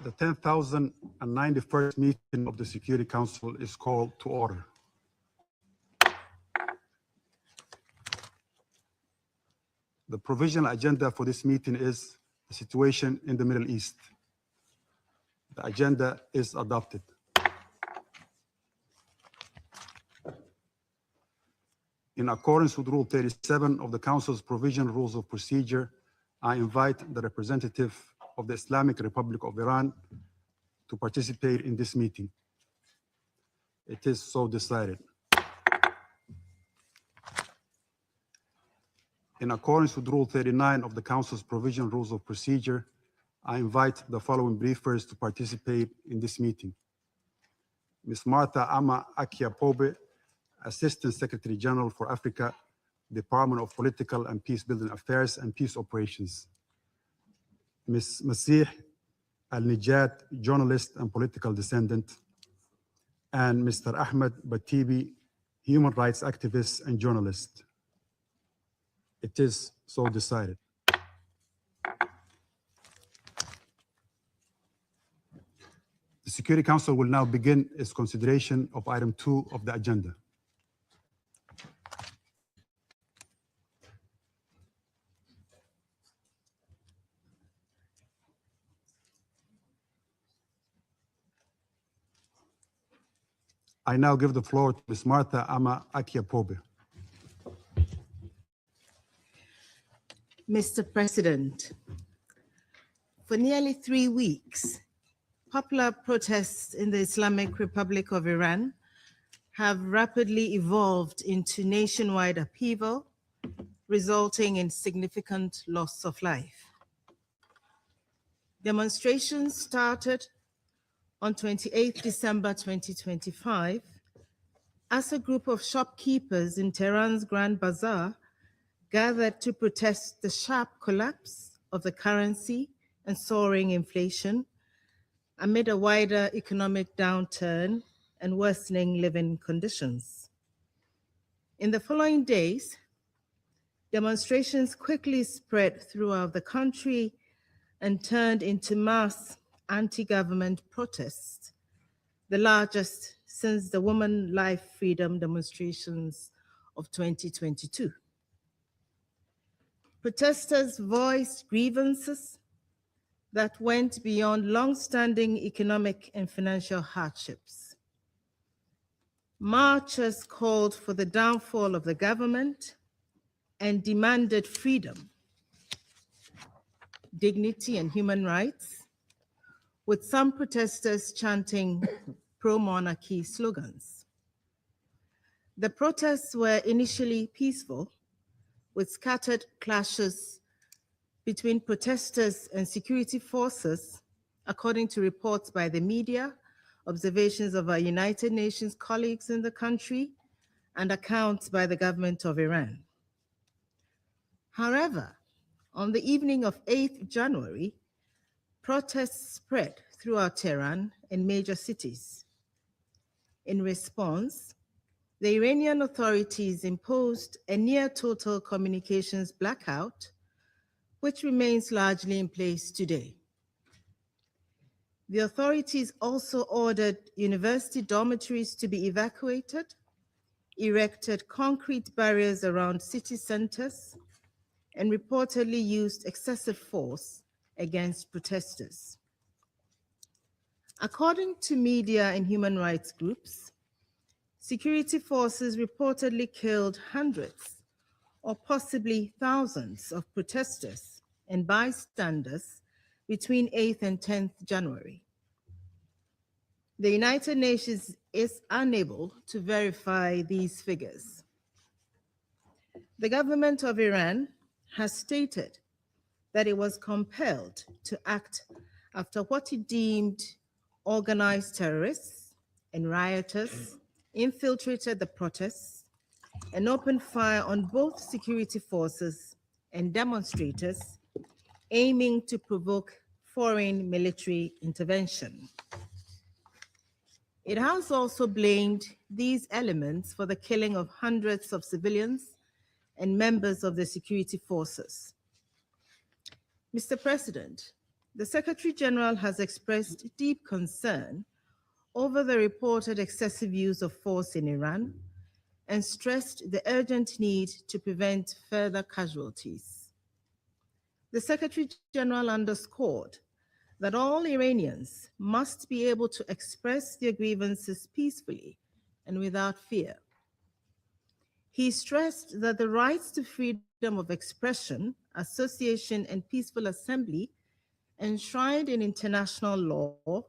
The 10,091st meeting of the Security Council is called to order. The provisional agenda for this meeting is the situation in the Middle East. The agenda is adopted. In accordance with Rule 37 of the Council's Provisional Rules of Procedure, I invite the representative of the Islamic Republic of Iran to participate in this meeting. It is so decided. In accordance with Rule 39 of the Council's Provisional Rules of Procedure, I invite the following briefers to participate in this meeting. Ms. Martha Ama Akia-Pobe, Assistant Secretary General for Africa, Department of Political and Peace-Building Affairs and Peace Operations. Ms. Masih Al-Nijat, journalist and political dissident. And Mr. Ahmed Batibi, human rights activist and journalist. It is so decided. The Security Council will now begin its consideration of item 2 of the agenda. I now give the floor to Ms. Martha Ama Akia-Pobe. Mr. President, for nearly 3 weeks, popular protests in the Islamic Republic of Iran have rapidly evolved into nationwide upheaval, resulting in significant loss of life. Demonstrations started on 28 December 2025 as a group of shopkeepers in Tehran's Grand Bazaar gathered to protest the sharp collapse of the currency and soaring inflation amid a wider economic downturn and worsening living conditions. In the following days, demonstrations quickly spread throughout the country and turned into mass anti-government protests, the largest since the Women Life Freedom demonstrations of 2022. Protesters voiced grievances that went beyond long-standing economic and financial hardships. Marchers called for the downfall of the government and demanded freedom, dignity, and human rights, with some protesters chanting pro-monarchy slogans. The protests were initially peaceful, with scattered clashes between protesters and security forces, according to reports by the media, observations of our United Nations colleagues in the country, and accounts by the government of Iran. However, on the evening of 8th January, protests spread throughout Tehran and major cities. In response, the Iranian authorities imposed a near-total communications blackout, which remains largely in place today. The authorities also ordered university dormitories to be evacuated, erected concrete barriers around city centers, and reportedly used excessive force against protesters. According to media and human rights groups, security forces reportedly killed hundreds or possibly thousands of protesters and bystanders between 8th and 10th January. The United Nations is unable to verify these figures. The government of Iran has stated that it was compelled to act after what it deemed organized terrorists and rioters infiltrated the protests and opened fire on both security forces and demonstrators, aiming to provoke foreign military intervention. It has also blamed these elements for the killing of hundreds of civilians and members of the security forces. Mr. President, The Secretary General has expressed deep concern over the reported excessive use of force in Iran and stressed the urgent need to prevent further casualties. The Secretary General underscored that all Iranians must be able to express their grievances peacefully and without fear. He stressed that the rights to freedom of expression, association, and peaceful assembly enshrined in international law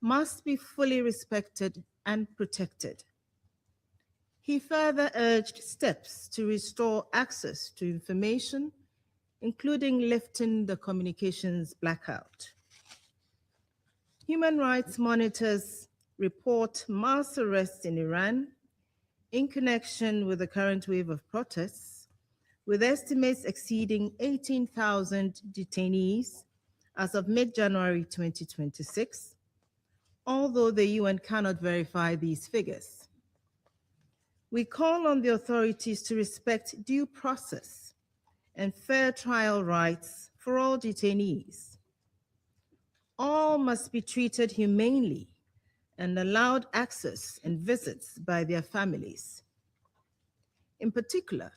must be fully respected and protected. He further urged steps to restore access to information, including lifting the communications blackout. Human Rights Monitors report mass arrests in Iran in connection with the current wave of protests, with estimates exceeding 18,000 detainees as of mid-January 2026, although the UN cannot verify these figures. We call on the authorities to respect due process and fair trial rights for all detainees. All must be treated humanely and allowed access and visits by their families. In particular,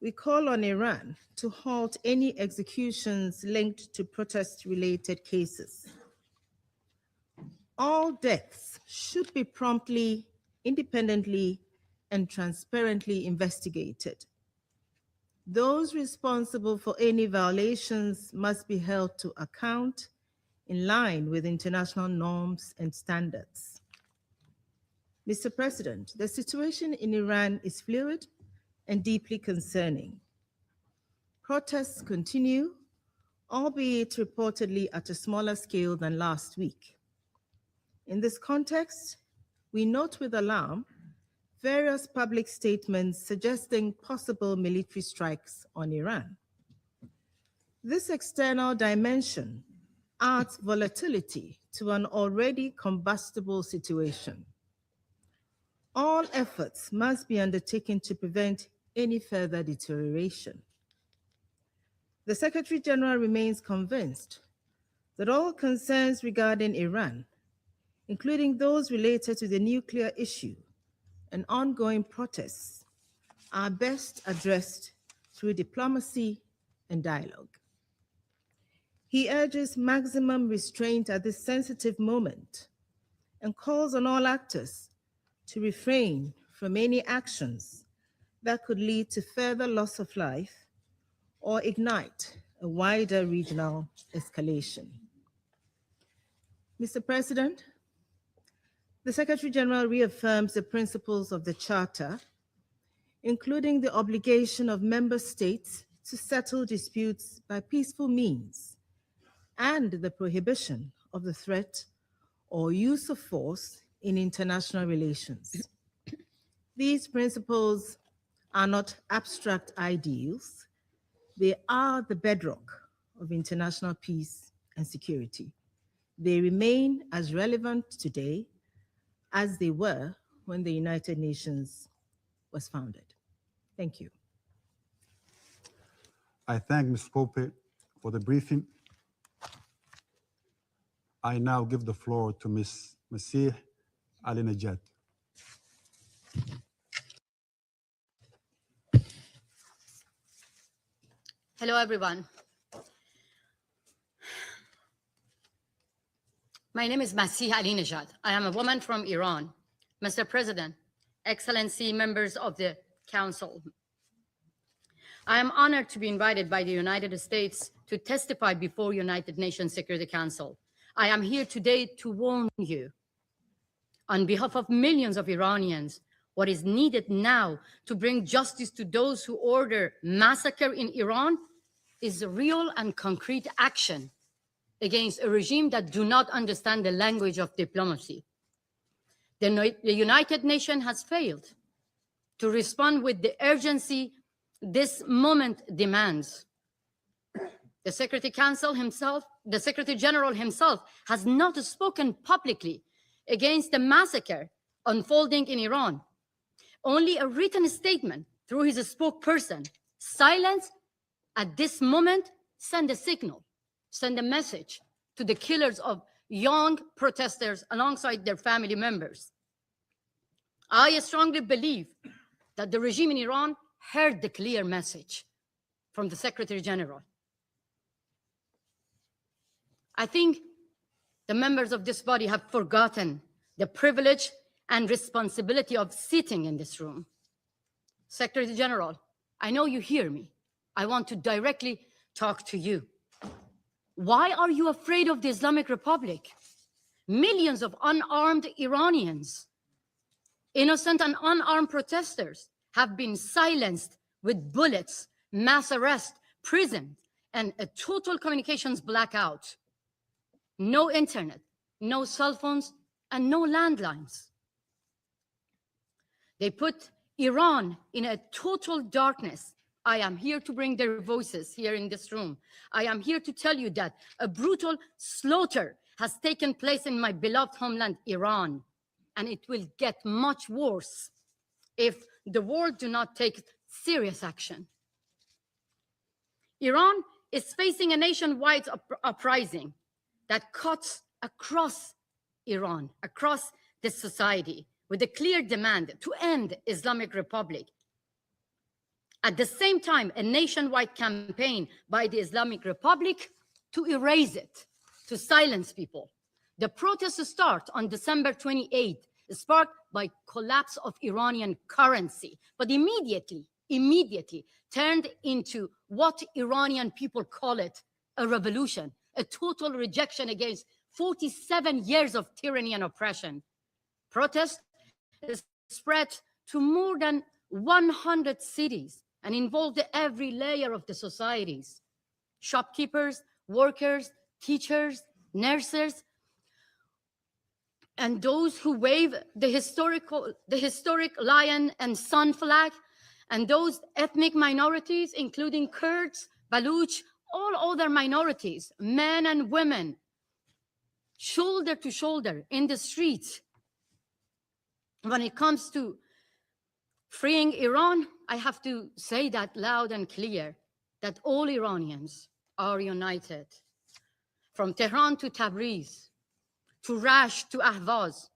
we call on Iran to halt any executions linked to protest-related cases. All deaths should be promptly, independently, and transparently investigated. Those responsible for any violations must be held to account in line with international norms and standards. Mr. President, the situation in Iran is fluid and deeply concerning. Protests continue, albeit reportedly at a smaller scale than last week. In this context, we note with alarm various public statements suggesting possible military strikes on Iran. This external dimension adds volatility to an already combustible situation. All efforts must be undertaken to prevent any further deterioration. The Secretary General remains convinced that all concerns regarding Iran, including those related to the nuclear issue and ongoing protests, are best addressed through diplomacy and dialogue. He urges maximum restraint at this sensitive moment and calls on all actors to refrain from any actions that could lead to further loss of life or ignite a wider regional escalation. Mr. President, the Secretary General reaffirms the principles of the Charter, including the obligation of member states to settle disputes by peaceful means and the prohibition of the threat or use of force in international relations. These principles are not abstract ideals. They are the bedrock of international peace and security. They remain as relevant today as they were when the United Nations was founded. Thank you. I thank Ms. Pope for the briefing. I now give the floor to Ms. Masih Ali-Najad. Hello, everyone. My name is Masih Ali-Najad. I am a woman from Iran. Mr. President, Excellency, members of the Council, I am honored to be invited by the United States to testify before United Nations Security Council. I am here today to warn you, on behalf of millions of Iranians, what is needed now to bring justice to those who order massacre in Iran is real and concrete action against a regime that do not understand the language of diplomacy. The United Nations has failed to respond with the urgency this moment demands. The Secretary General himself has not spoken publicly against the massacre unfolding in Iran. Only a written statement through his spokesperson, silence at this moment, send a signal, send a message to the killers of young protesters alongside their family members. I strongly believe that the regime in Iran heard the clear message from the Secretary General. I think the members of this body have forgotten the privilege and responsibility of sitting in this room. Secretary General, I know you hear me. I want to directly talk to you. Why are you afraid of the Islamic Republic? Millions of unarmed Iranians, innocent and unarmed protesters, have been silenced with bullets, mass arrest, prison, and a total communications blackout. No internet, no cell phones, and no landlines. They put Iran in a total darkness. I am here to bring their voices here in this room. I am here to tell you that a brutal slaughter has taken place in my beloved homeland, Iran, and it will get much worse if the world do not take serious action. Iran is facing a nationwide uprising that cuts across Iran, across this society, with a clear demand to end Islamic Republic. At the same time, a nationwide campaign by the Islamic Republic to erase it, to silence people. The protests start on December 28th, sparked by collapse of Iranian currency, but immediately turned into what Iranian people call it, a revolution, a total rejection against 47 years of tyranny and oppression. Protests spread to more than 100 cities and involved every layer of the societies: shopkeepers, workers, teachers, nurses, and those who wave the historic lion and sun flag, and those ethnic minorities, including Kurds, Baluch, all other minorities, men and women, shoulder to shoulder in the streets. When it comes to freeing Iran, I have to say that loud and clear, that all Iranians are united. From Tehran to Tabriz, to Rash to Ahvaz,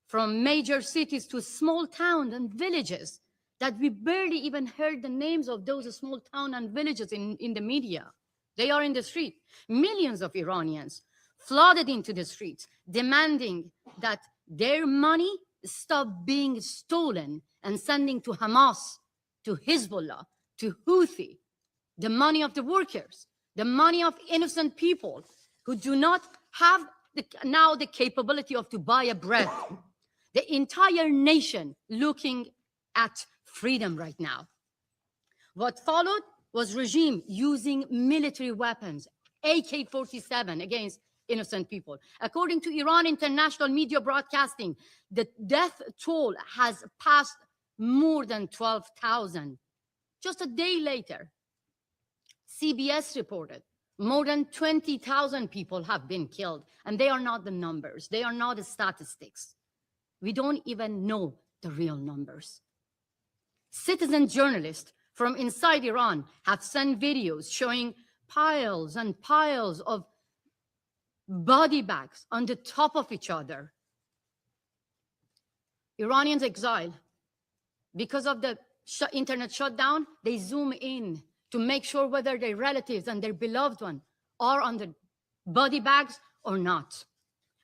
from major cities to small towns and villages that we barely even heard the names of those small towns and villages in the media. They are in the street. Millions of Iranians flooded into the streets, demanding that their money stop being stolen and sending to Hamas, to Hezbollah, to Houthi, the money of the workers, the money of innocent people who do not have now the capability of to buy a bread. The entire nation looking at freedom right now. What followed was regime using military weapons, AK-47 against innocent people. According to Iran International Media Broadcasting, the death toll has passed more than 12,000. Just a day later, CBS reported more than 20,000 people have been killed, and they are not the numbers. They are not the statistics. We don't even know the real numbers. Citizen journalists from inside Iran have sent videos showing piles and piles of body bags on the top of each other. Iranians exiled. Because of the internet shutdown, they zoom in to make sure whether their relatives and their beloved one are on the body bags or not.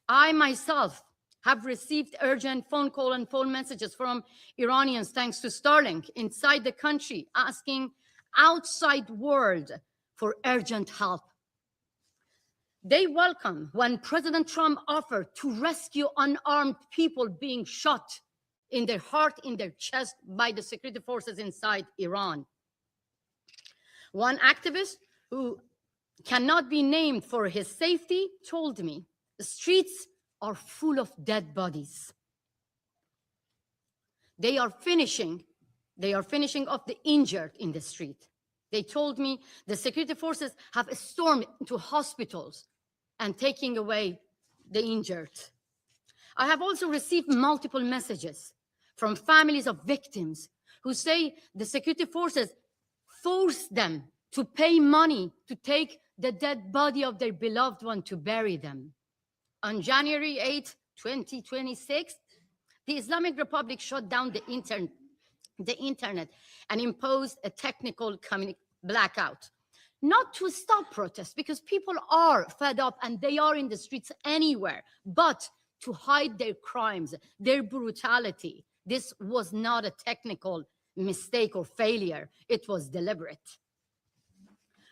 I myself have received urgent phone call and phone messages from Iranians, thanks to Starlink, inside the country, asking outside world for urgent help. They welcome when President Trump offered to rescue unarmed people being shot in their heart, in their chest by the security forces inside Iran. One activist who cannot be named for his safety told me, the streets are full of dead bodies. They are finishing off the injured in the street. They told me the security forces have stormed into hospitals and taking away the injured. I have also received multiple messages from families of victims who say the security forces forced them to pay money to take the dead body of their beloved one to bury them. On January 8, 2026, the Islamic Republic shut down the internet and imposed a technical blackout. Not to stop protests, because people are fed up and they are in the streets anywhere, but to hide their crimes, their brutality. This was not a technical mistake or failure. It was deliberate.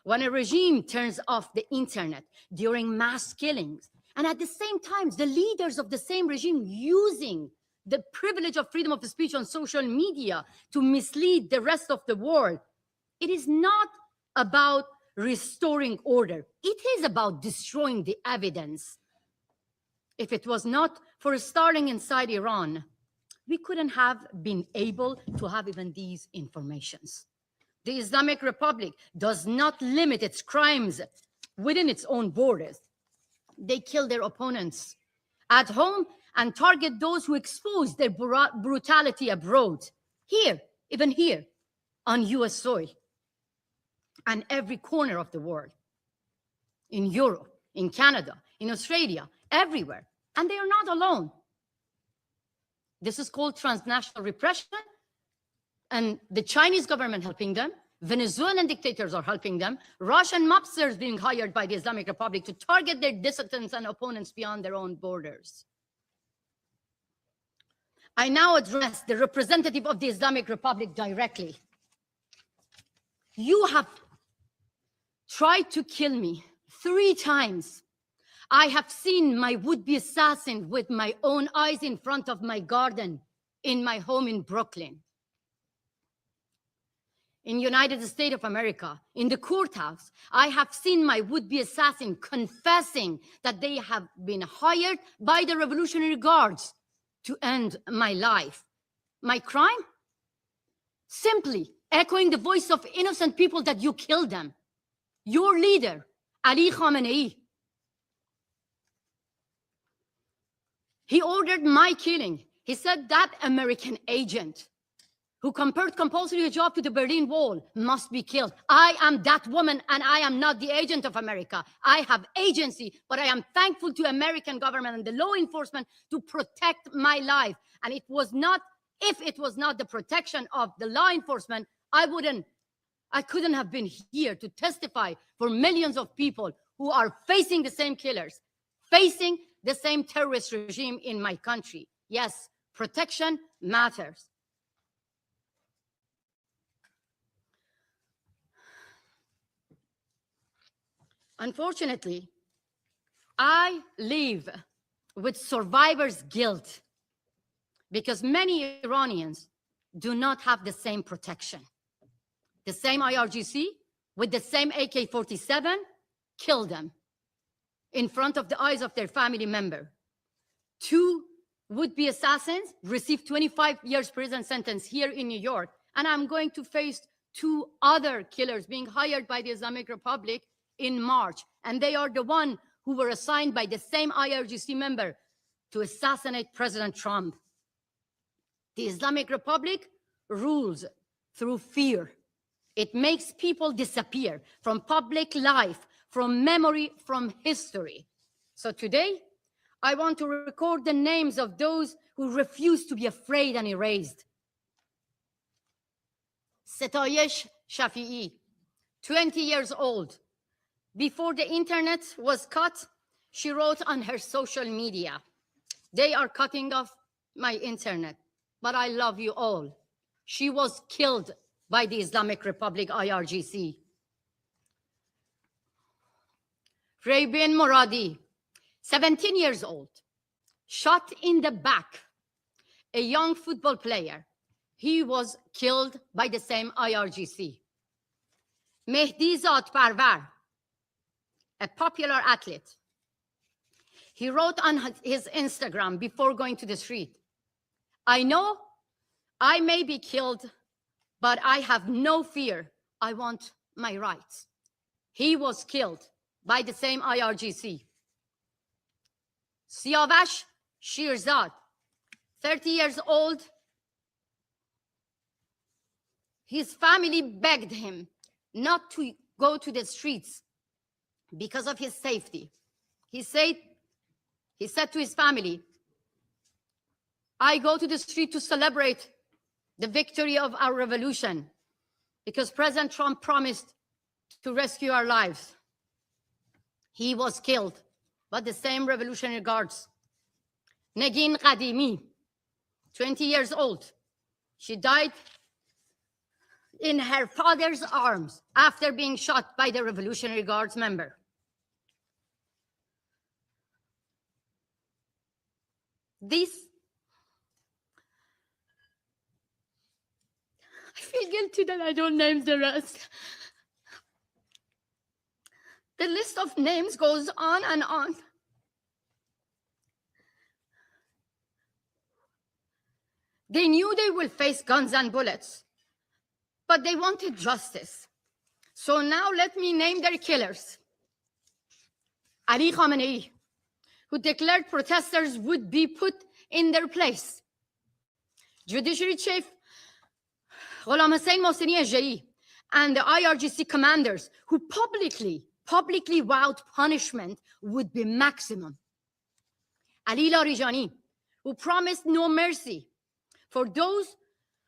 When a regime turns off the internet during mass killings, and at the same time, the leaders of the same regime using the privilege of freedom of speech on social media to mislead the rest of the world, it is not about restoring order. It is about destroying the evidence. If it was not for starting inside Iran, we couldn't have been able to have even these informations. The Islamic Republic does not limit its crimes within its own borders. They kill their opponents at home and target those who expose their brutality abroad. Here, even here, on US soil, and every corner of the world, in Europe, in Canada, in Australia, everywhere. And they are not alone. This is called transnational repression, and the Chinese government helping them, Venezuelan dictators are helping them, Russian mobsters being hired by the Islamic Republic to target their dissidents and opponents beyond their own borders. I now address the representative of the Islamic Republic directly. You have tried to kill me 3 times. I have seen my would-be assassin with my own eyes in front of my garden in my home in Brooklyn. In United States of America, in the courthouse, I have seen my would-be assassin confessing that they have been hired by the Revolutionary Guards to end my life. My crime? Simply echoing the voice of innocent people that you killed them. Your leader, Ali Khamenei. He ordered my killing. He said that American agent who compared compulsory hijab to the Berlin Wall must be killed. I am that woman, and I am not the agent of America. I have agency, but I am thankful to American government and the law enforcement to protect my life. And it was not, if it was not the protection of the law enforcement, I couldn't have been here to testify for millions of people who are facing the same killers, facing the same terrorist regime in my country. Yes, protection matters. Unfortunately, I live with survivor's guilt because many Iranians do not have the same protection. The same IRGC with the same AK-47 killed them in front of the eyes of their family member. 2 would-be assassins received 25 years prison sentence here in New York, and I'm going to face 2 other killers being hired by the Islamic Republic in March, and they are the one who were assigned by the same IRGC member to assassinate President Trump. The Islamic Republic rules through fear. It makes people disappear from public life, from memory, from history. So today, I want to record the names of those who refuse to be afraid and erased. Setayesh Shafi'i, 20 years old. Before the internet was cut, she wrote on her social media, "They are cutting off my internet, but I love you all." She was killed by the Islamic Republic IRGC. Raybin Moradi, 17 years old, shot in the back, a young football player. He was killed by the same IRGC. Mehdi Zad Parvar, a popular athlete. He wrote on his Instagram before going to the street, "I know I may be killed, but I have no fear. I want my rights." He was killed by the same IRGC. Siavash Shirzad, 30 years old. His family begged him not to go to the streets because of his safety. He said to his family, I go to the street to celebrate the victory of our revolution because President Trump promised to rescue our lives. He was killed by the same Revolutionary Guards. Negin Qadimi, 20 years old, she died in her father's arms after being shot by the Revolutionary Guards member. I feel guilty that I don't name the rest. The list of names goes on and on. They knew they will face guns and bullets, but they wanted justice. So now let me name their killers. Ali Khamenei, who declared protesters would be put in their place. Judiciary Chief Ghulam Hussein Mohseni Ejei and the IRGC commanders who publicly vowed punishment would be maximum. Ali Larijani, who promised no mercy for those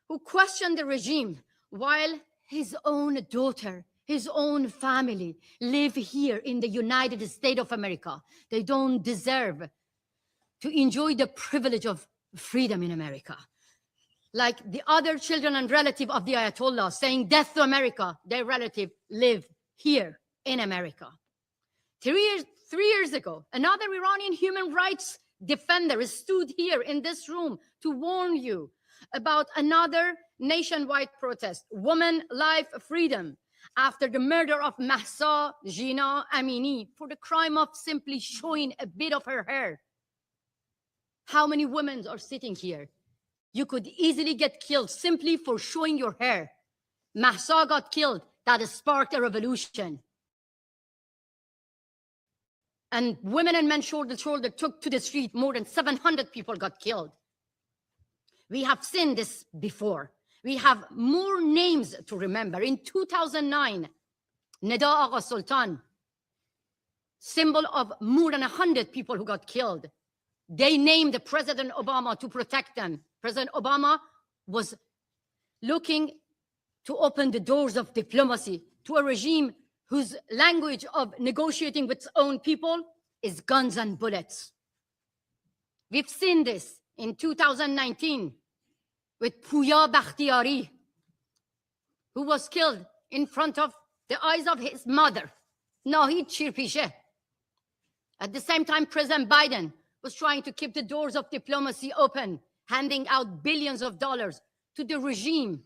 who questioned the regime while his own daughter, his own family live here in the United States of America. They don't deserve to enjoy the privilege of freedom in America. Like the other children and relative of the Ayatollah saying death to America, their relative live here in America. 3 years ago, another Iranian human rights defender stood here in this room to warn you about another nationwide protest, Women, Life, Freedom, after the murder of Mahsa Jina Amini for the crime of simply showing a bit of her hair. How many women are sitting here? You could easily get killed simply for showing your hair. Mahsa got killed. That sparked a revolution. And women and men shoulder to shoulder took to the street. More than 700 people got killed. We have seen this before. We have more names to remember. In 2009, Neda Agha Sultan, symbol of more than 100 people who got killed. They named President Obama to protect them. President Obama was looking to open the doors of diplomacy to a regime whose language of negotiating with its own people is guns and bullets. We've seen this in 2019 with Pouya Bakhtiari, who was killed in front of the eyes of his mother, Nahid Shirpishe. At the same time, President Biden was trying to keep the doors of diplomacy open, handing out billions of dollars to the regime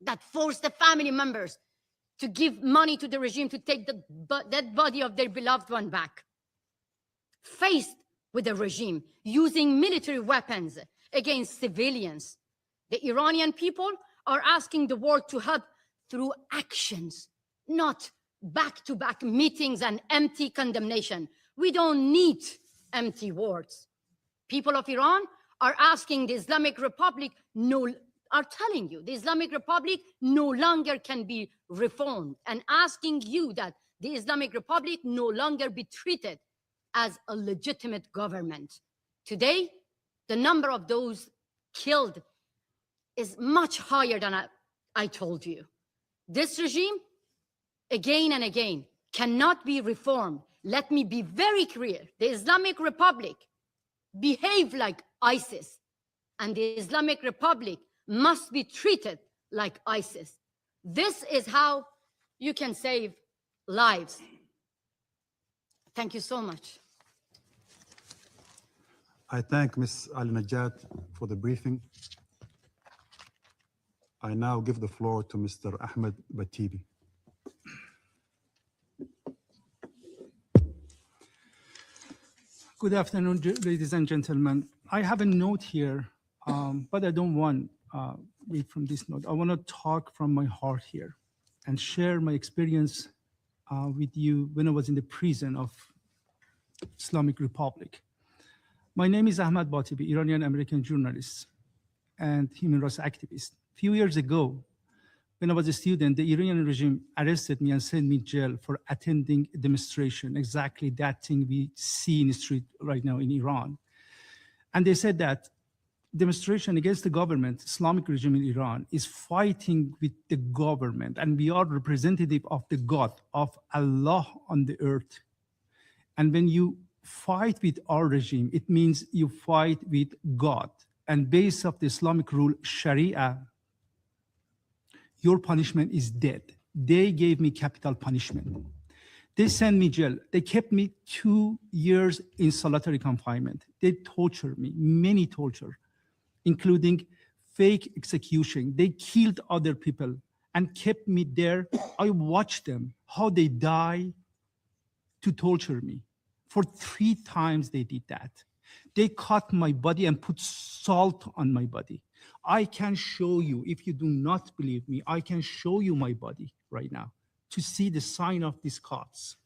that forced the family members to give money to the regime to take the dead body of their beloved one back. Faced with the regime using military weapons against civilians, the Iranian people are asking the world to help through actions, not back-to-back meetings and empty condemnation. We don't need empty words. People of Iran are asking the Islamic Republic, are telling you the Islamic Republic no longer can be reformed, and asking you that the Islamic Republic no longer be treated as a legitimate government. Today, the number of those killed is much higher than I told you. This regime, again and again, cannot be reformed. Let me be very clear. The Islamic Republic behave like ISIS, and the Islamic Republic must be treated like ISIS. This is how you can save lives. Thank you so much. I thank Ms. Al-Najjad for the briefing. I now give the floor to Mr. Ahmed Batibi. Good afternoon, ladies and gentlemen. I have a note here, but I don't want to read from this note. I want to talk from my heart here and share my experience with you when I was in the prison of Islamic Republic. My name is Ahmed Batibi, Iranian-American journalist and human rights activist. A few years ago, when I was a student, the Iranian regime arrested me and sent me to jail for attending a demonstration, exactly that thing we see in the street right now in Iran. And they said that demonstration against the government, Islamic regime in Iran, is fighting with the government, and we are representative of the God, of Allah on the earth. And when you fight with our regime, it means you fight with God. And based of the Islamic rule, Sharia, your punishment is death. They gave me capital punishment. They sent me jail. They kept me 2 years in solitary confinement. They tortured me, many torture, including fake execution. They killed other people and kept me there. I watched them, how they die to torture me. For 3 times they did that. They cut my body and put salt on my body. I can show you, if you do not believe me, I can show you my body right now to see the sign of these cuts.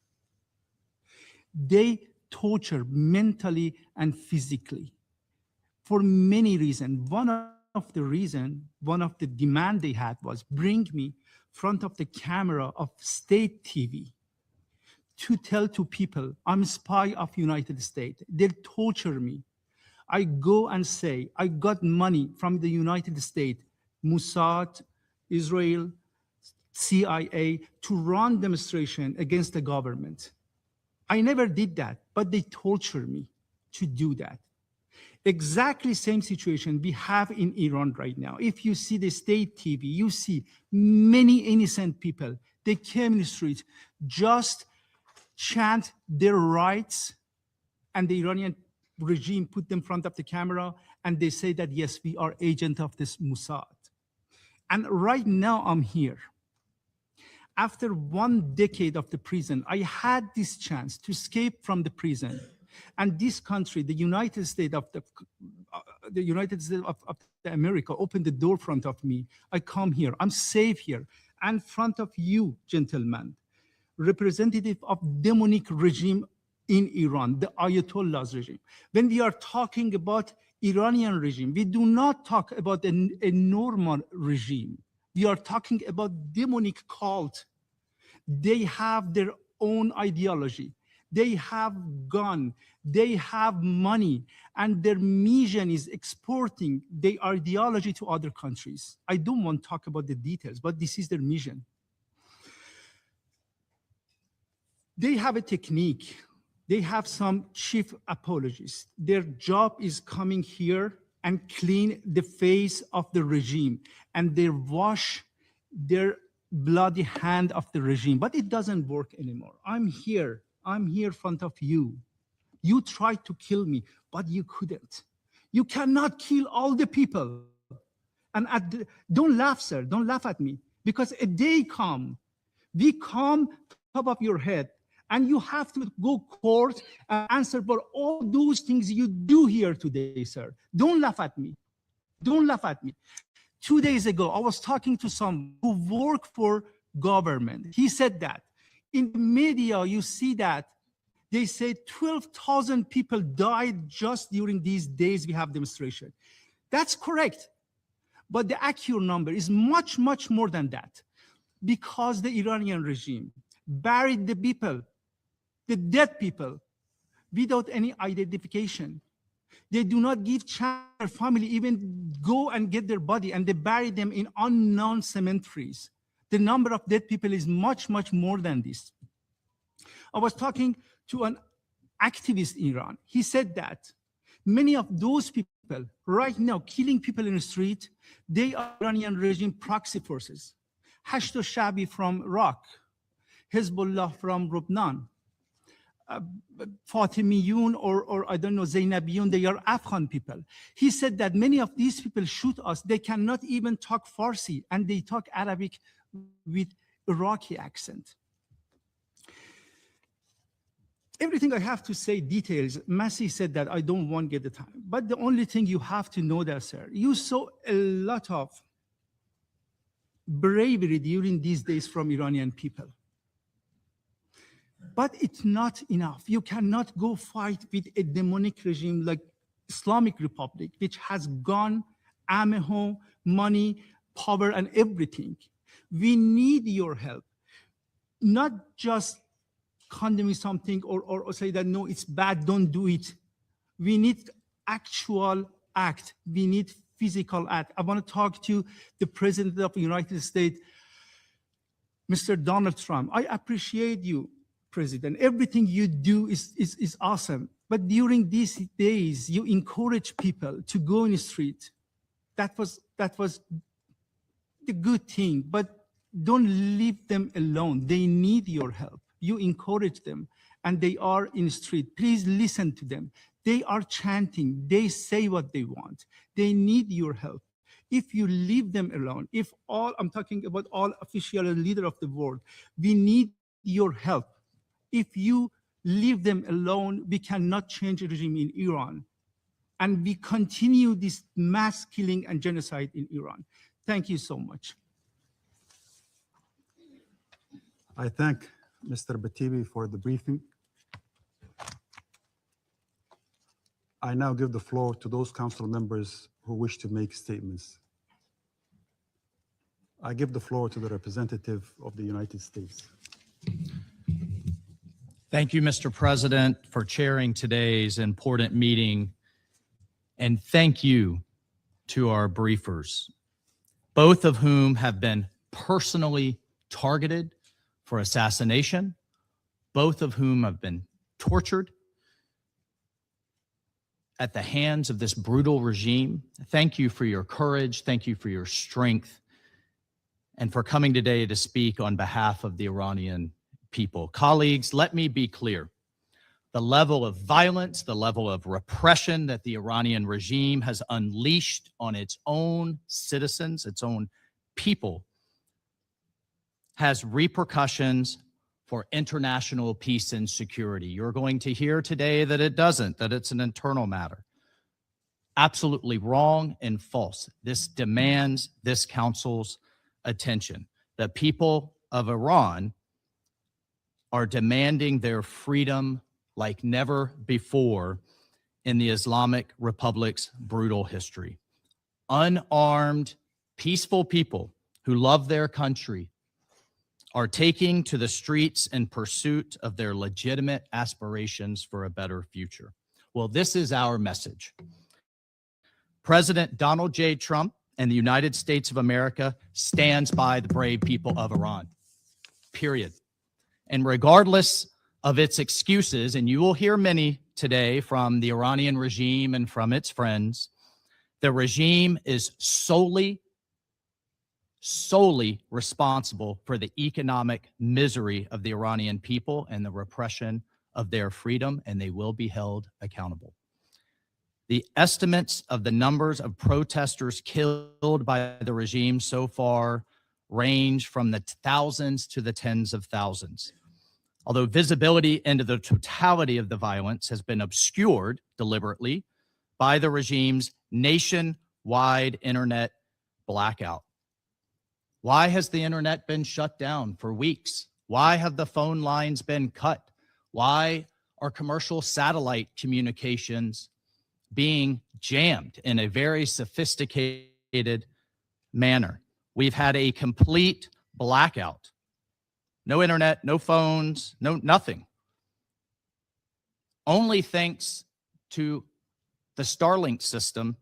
They torture mentally and physically for many reasons. One of the demand they had was bring me front of the camera of state TV to tell to people, I'm a spy of United States. They torture me. I go and say, I got money from the United States, Mossad, Israel, CIA, to run demonstration against the government. I never did that, but they torture me to do that. Exactly same situation we have in Iran right now. If you see the state TV, you see many innocent people. They came in the street, just chant their rights, and the Iranian regime put them in front of the camera, and they say that, yes, we are agent of this Mossad. And right now I'm here. After 1 decade of the prison, I had this chance to escape from the prison. And this country, the United States of America, opened the door in front of me. I come here, I'm safe here, and in front of you, gentlemen, representative of demonic regime in Iran, the Ayatollah's regime. When we are talking about Iranian regime, we do not talk about a normal regime. We are talking about demonic cult. They have their own ideology. They have gun, they have money, and their mission is exporting their ideology to other countries. I don't want to talk about the details, but this is their mission. They have a technique. They have some chief apologists. Their job is coming here and clean the face of the regime, and they wash their bloody hand of the regime, but it doesn't work anymore. I'm here in front of you. You tried to kill me, but you couldn't. You cannot kill all the people. And don't laugh, sir, don't laugh at me, because a day we come top of your head, and you have to go court and answer for all those things you do here today, sir. Don't laugh at me. Don't laugh at me. 2 days ago, I was talking to someone who worked for government. He said that in the media, you see that they say 12,000 people died just during these days we have demonstration. That's correct. But the accurate number is much, much more than that, because the Iranian regime buried the people, the dead people, without any identification. They do not give chance to their family even go and get their body, and they bury them in unknown cemeteries. The number of dead people is much, much more than this. I was talking to an activist in Iran. He said that many of those people right now killing people in the street, they are Iranian regime proxy forces. Hashd al-Sha'bi from Iraq, Hezbollah from Lebanon, Fatimiyun or I don't know, Zainabiyun, they are Afghan people. He said that many of these people shoot us. They cannot even talk Farsi, and they talk Arabic with Iraqi accent. Everything I have to say details. Masih said that I don't want to get the time. But the only thing you have to know that, sir, you saw a lot of bravery during these days from Iranian people. But it's not enough. You cannot go fight with a demonic regime like Islamic Republic, which has gone, ammo, money, power, and everything. We need your help, not just condemning something or say that, no, it's bad, don't do it. We need actual act. We need physical act. I want to talk to the President of the United States, Mr. Donald Trump. I appreciate you, President. Everything you do is awesome. But during these days, you encourage people to go in the street. That was the good thing, but don't leave them alone. They need your help. You encourage them, and they are in the street. Please listen to them. They are chanting. They say what they want. They need your help. If you leave them alone, I'm talking about all official leaders of the world, we need your help. If you leave them alone, we cannot change the regime in Iran. And we continue this mass killing and genocide in Iran. Thank you so much. I thank Mr. Batibi for the briefing. I now give the floor to those council members who wish to make statements. I give the floor to the representative of the United States. Thank you, Mr. President, for chairing today's important meeting. And thank you to our briefers, both of whom have been personally targeted for assassination, both of whom have been tortured at the hands of this brutal regime. Thank you for your courage. Thank you for your strength, and for coming today to speak on behalf of the Iranian people. Colleagues, let me be clear. The level of violence, the level of repression that the Iranian regime has unleashed on its own citizens, its own people, has repercussions for international peace and security. You're going to hear today that it doesn't, that it's an internal matter. Absolutely wrong and false. This demands this council's attention. The people of Iran are demanding their freedom like never before in the Islamic Republic's brutal history. Unarmed, peaceful people who love their country are taking to the streets in pursuit of their legitimate aspirations for a better future. Well, this is our message. President Donald J. Trump and the United States of America stands by the brave people of Iran, period. And regardless of its excuses, and you will hear many today from the Iranian regime and from its friends, the regime is solely responsible for the economic misery of the Iranian people and the repression of their freedom, and they will be held accountable. The estimates of the numbers of protesters killed by the regime so far range from the thousands to the tens of thousands. Although visibility into the totality of the violence has been obscured deliberately by the regime's nationwide internet blackout. Why has the internet been shut down for weeks? Why have the phone lines been cut? Why are commercial satellite communications being jammed in a very sophisticated manner? We've had a complete blackout. No internet, no phones, nothing. Only thanks to the Starlink system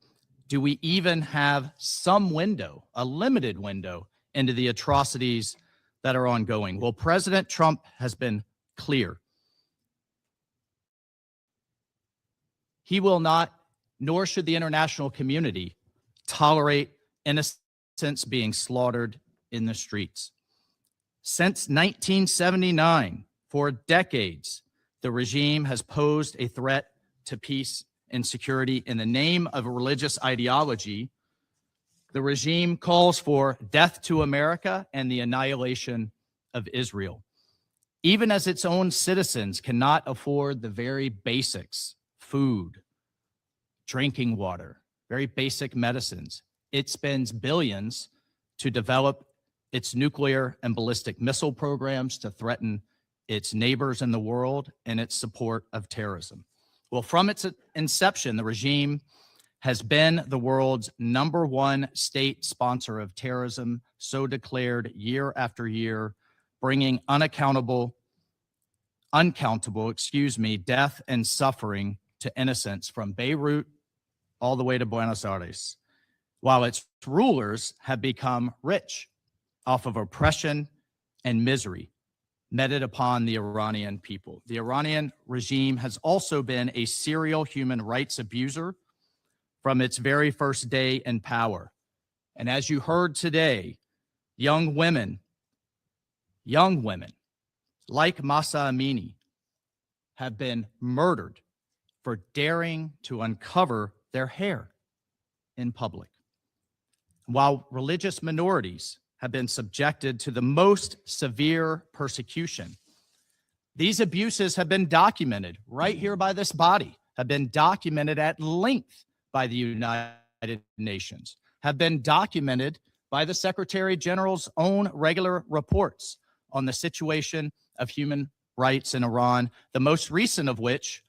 do we even have some window, a limited window, into the atrocities that are ongoing. Well, President Trump has been clear. He will not, nor should the international community, tolerate innocents being slaughtered in the streets. Since 1979, for decades, the regime has posed a threat to peace and security in the name of a religious ideology. The regime calls for death to America and the annihilation of Israel. Even as its own citizens cannot afford the very basics, food, drinking water, very basic medicines, it spends billions to develop its nuclear and ballistic missile programs to threaten its neighbors in the world and its support of terrorism. Well, from its inception, the regime has been the world's #1 state sponsor of terrorism, so declared year after year, bringing uncountable, death and suffering to innocents from Beirut all the way to Buenos Aires, while its rulers have become rich off of oppression and misery meted upon the Iranian people. The Iranian regime has also been a serial human rights abuser from its very first day in power. And as you heard today, young women like Mahsa Amini have been murdered for daring to uncover their hair in public, while religious minorities have been subjected to the most severe persecution. These abuses have been documented right here by this body, have been documented at length by the United Nations, have been documented by the Secretary General's own regular reports on the situation of human rights in Iran, the most recent of which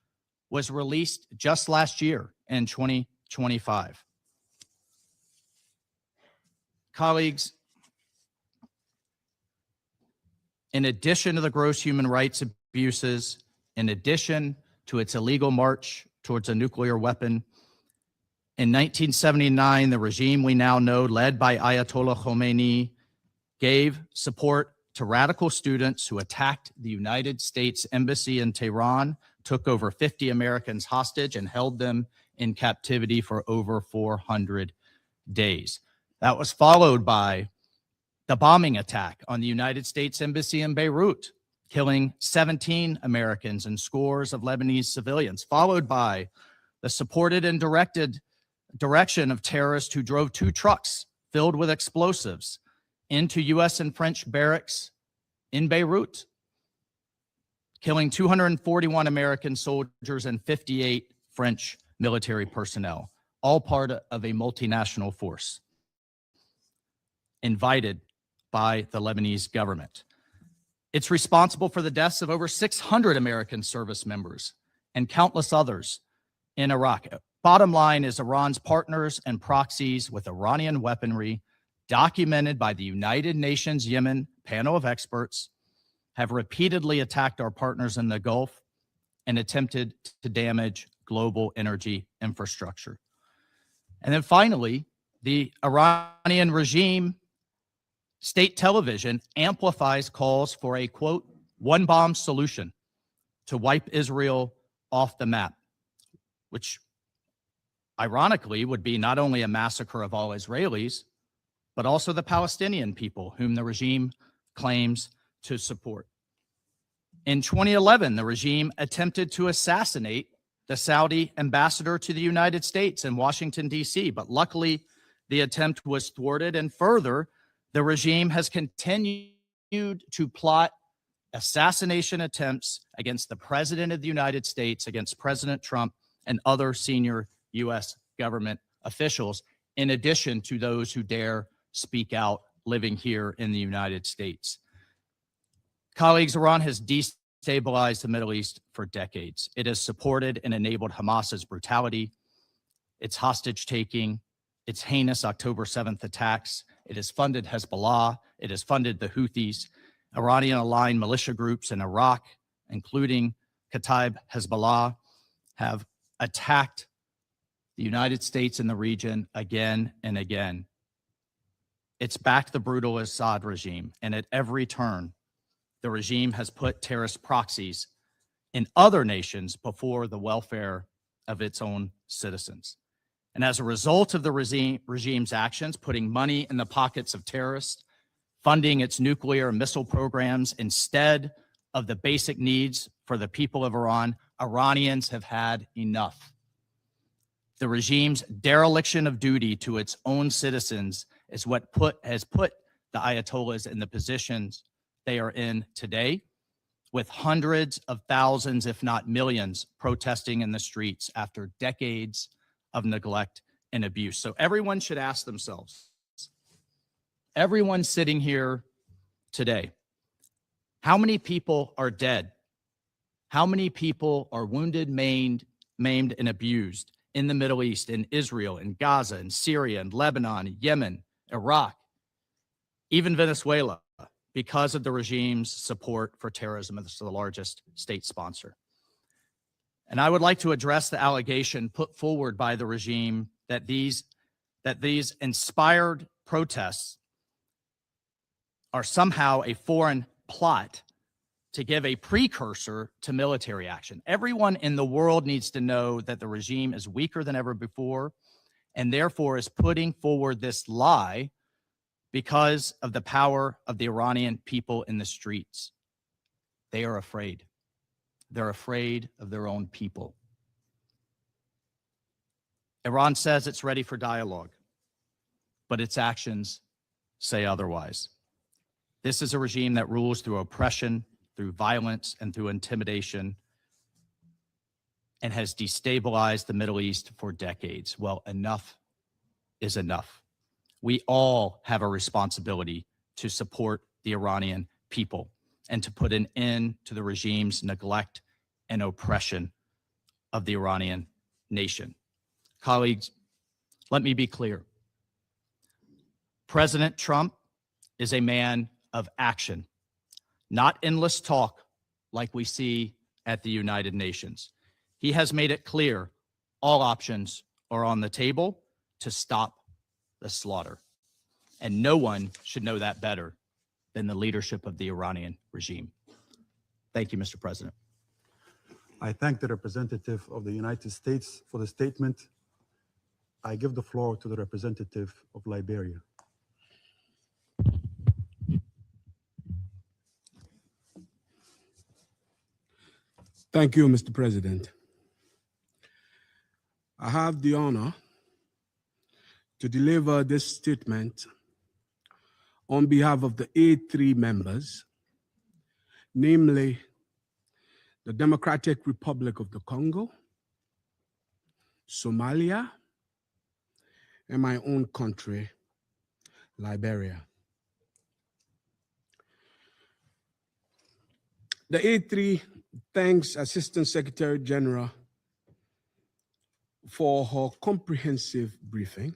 was released just last year in 2025. Colleagues, in addition to the gross human rights abuses, in addition to its illegal march towards a nuclear weapon, in 1979, the regime we now know, led by Ayatollah Khomeini, gave support to radical students who attacked the United States Embassy in Tehran, took over 50 Americans hostage, and held them in captivity for over 400 days. That was followed by the bombing attack on the United States Embassy in Beirut, killing 17 Americans and scores of Lebanese civilians, followed by the supported and direction of terrorists who drove 2 trucks filled with explosives into U.S. and French barracks in Beirut, killing 241 American soldiers and 58 French military personnel, all part of a multinational force invited by the Lebanese government. It's responsible for the deaths of over 600 American service members and countless others in Iraq. Bottom line is Iran's partners and proxies with Iranian weaponry, documented by the United Nations Yemen panel of experts, have repeatedly attacked our partners in the Gulf and attempted to damage global energy infrastructure. And then finally, the Iranian regime state television amplifies calls for a, quote, one-bomb solution to wipe Israel off the map, which ironically would be not only a massacre of all Israelis, but also the Palestinian people whom the regime claims to support. In 2011, the regime attempted to assassinate the Saudi ambassador to the United States in Washington, D.C., but luckily the attempt was thwarted. And further, the regime has continued to plot assassination attempts against the President of the United States, against President Trump, and other senior U.S. government officials, in addition to those who dare speak out living here in the United States. Colleagues, Iran has destabilized the Middle East for decades. It has supported and enabled Hamas's brutality, its hostage-taking, its heinous October 7th attacks. It has funded Hezbollah. It has funded the Houthis, Iranian-aligned militia groups in Iraq, including Kataib Hezbollah, have attacked the United States and the region again and again. It's backed the brutal Assad regime, and at every turn, the regime has put terrorist proxies in other nations before the welfare of its own citizens. And as a result of the regime's actions, putting money in the pockets of terrorists, funding its nuclear and missile programs instead of the basic needs for the people of Iran, Iranians have had enough. The regime's dereliction of duty to its own citizens is what has put the Ayatollahs in the positions they are in today, with hundreds of thousands, if not millions, protesting in the streets after decades of neglect and abuse. So everyone should ask themselves, everyone sitting here today, how many people are dead? How many people are wounded, maimed, and abused in the Middle East, in Israel, in Gaza, in Syria, in Lebanon, Yemen, Iraq, even Venezuela, because of the regime's support for terrorism. It's the largest state sponsor. And I would like to address the allegation put forward by the regime that these inspired protests are somehow a foreign plot to give a precursor to military action. Everyone in the world needs to know that the regime is weaker than ever before, and therefore is putting forward this lie because of the power of the Iranian people in the streets. They are afraid. They're afraid of their own people. Iran says it's ready for dialogue, but its actions say otherwise. This is a regime that rules through oppression, through violence, and through intimidation, and has destabilized the Middle East for decades. Well, enough is enough. We all have a responsibility to support the Iranian people and to put an end to the regime's neglect and oppression of the Iranian nation. Colleagues, let me be clear. President Trump is a man of action, not endless talk like we see at the United Nations. He has made it clear all options are on the table to stop the slaughter. And no one should know that better than the leadership of the Iranian regime. Thank you, Mr. President. I thank the representative of the United States for the statement. I give the floor to the representative of Liberia. Thank you, Mr. President. I have the honor to deliver this statement on behalf of the A3 members, namely the Democratic Republic of the Congo, Somalia, and my own country, Liberia. The A3 thanks Assistant Secretary General for her comprehensive briefing,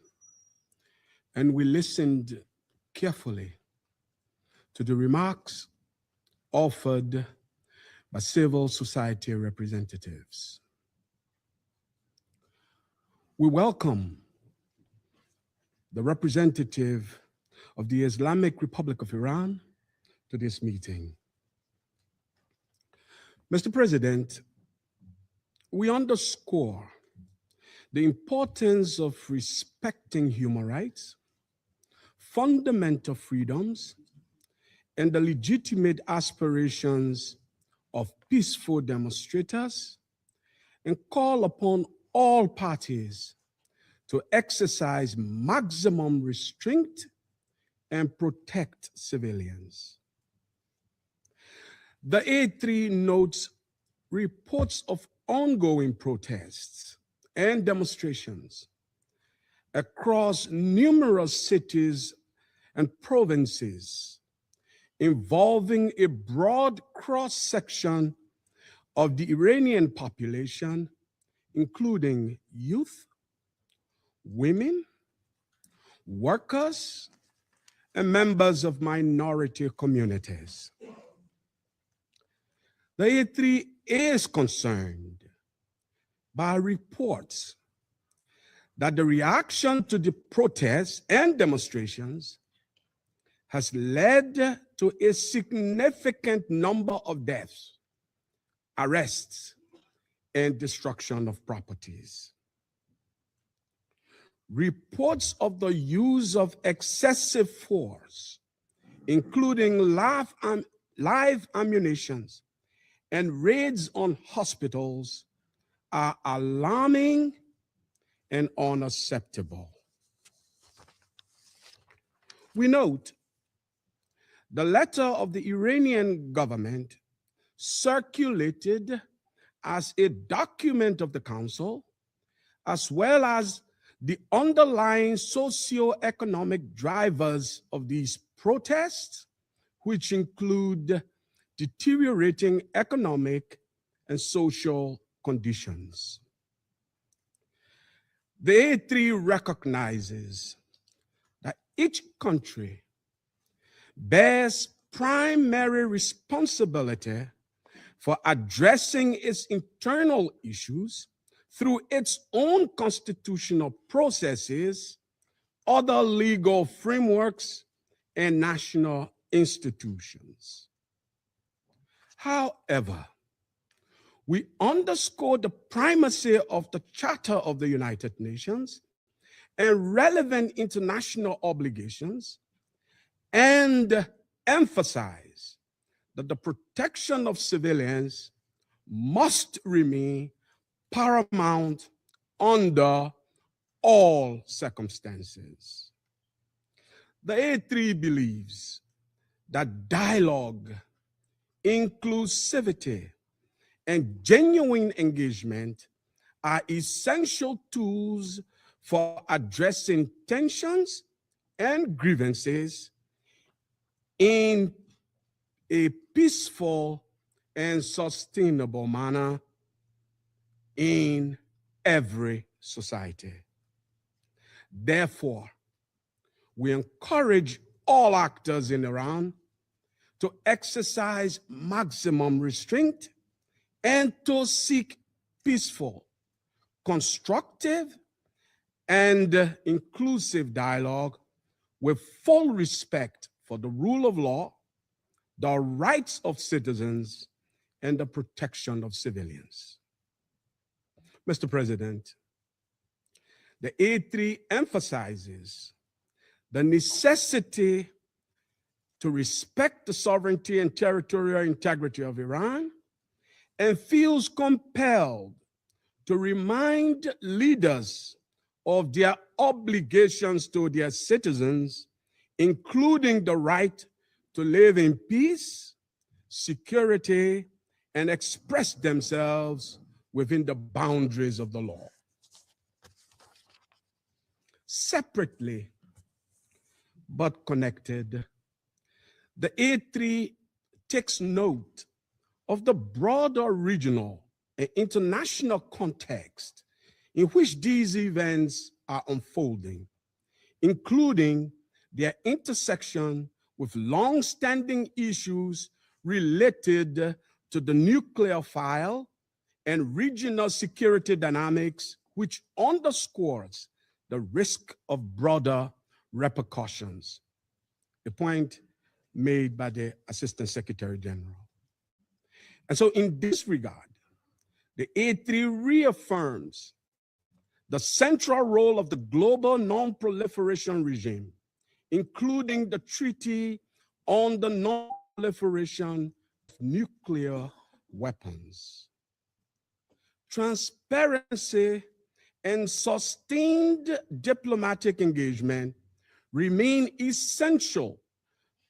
and we listened carefully to the remarks offered by civil society representatives. We welcome the representative of the Islamic Republic of Iran to this meeting. Mr. President, we underscore the importance of respecting human rights, fundamental freedoms, and the legitimate aspirations of peaceful demonstrators, and call upon all parties to exercise maximum restraint and protect civilians. The A3 notes reports of ongoing protests and demonstrations across numerous cities and provinces involving a broad cross-section of the Iranian population, including youth, women, workers, and members of minority communities. The A3 is concerned by reports that the reaction to the protests and demonstrations has led to a significant number of deaths, arrests, and destruction of properties. Reports of the use of excessive force, including live ammunition and raids on hospitals, are alarming and unacceptable. We note the letter of the Iranian government circulated as a document of the Council, as well as the underlying socio-economic drivers of these protests, which include deteriorating economic and social conditions. The A3 recognizes that each country bears primary responsibility for addressing its internal issues through its own constitutional processes, other legal frameworks, and national institutions. However, we underscore the primacy of the Charter of the United Nations and relevant international obligations, and emphasize that the protection of civilians must remain paramount under all circumstances. The A3 believes that dialogue, inclusivity, and genuine engagement are essential tools for addressing tensions and grievances in a peaceful and sustainable manner in every society. Therefore, we encourage all actors in Iran to exercise maximum restraint and to seek peaceful, constructive, and inclusive dialogue with full respect for the rule of law, the rights of citizens, and the protection of civilians. Mr. President, the A3 emphasizes the necessity to respect the sovereignty and territorial integrity of Iran and feels compelled to remind leaders of their obligations to their citizens, including the right to live in peace, security, and express themselves within the boundaries of the law. Separately, but connected, the A3 takes note of the broader regional and international context in which these events are unfolding, including their intersection with long-standing issues related to the nuclear file and regional security dynamics, which underscores the risk of broader repercussions, a point made by the Assistant Secretary General. And so in this regard, the A3 reaffirms the central role of the global non-proliferation regime, including the Treaty on the Non-Proliferation of Nuclear Weapons. Transparency and sustained diplomatic engagement remain essential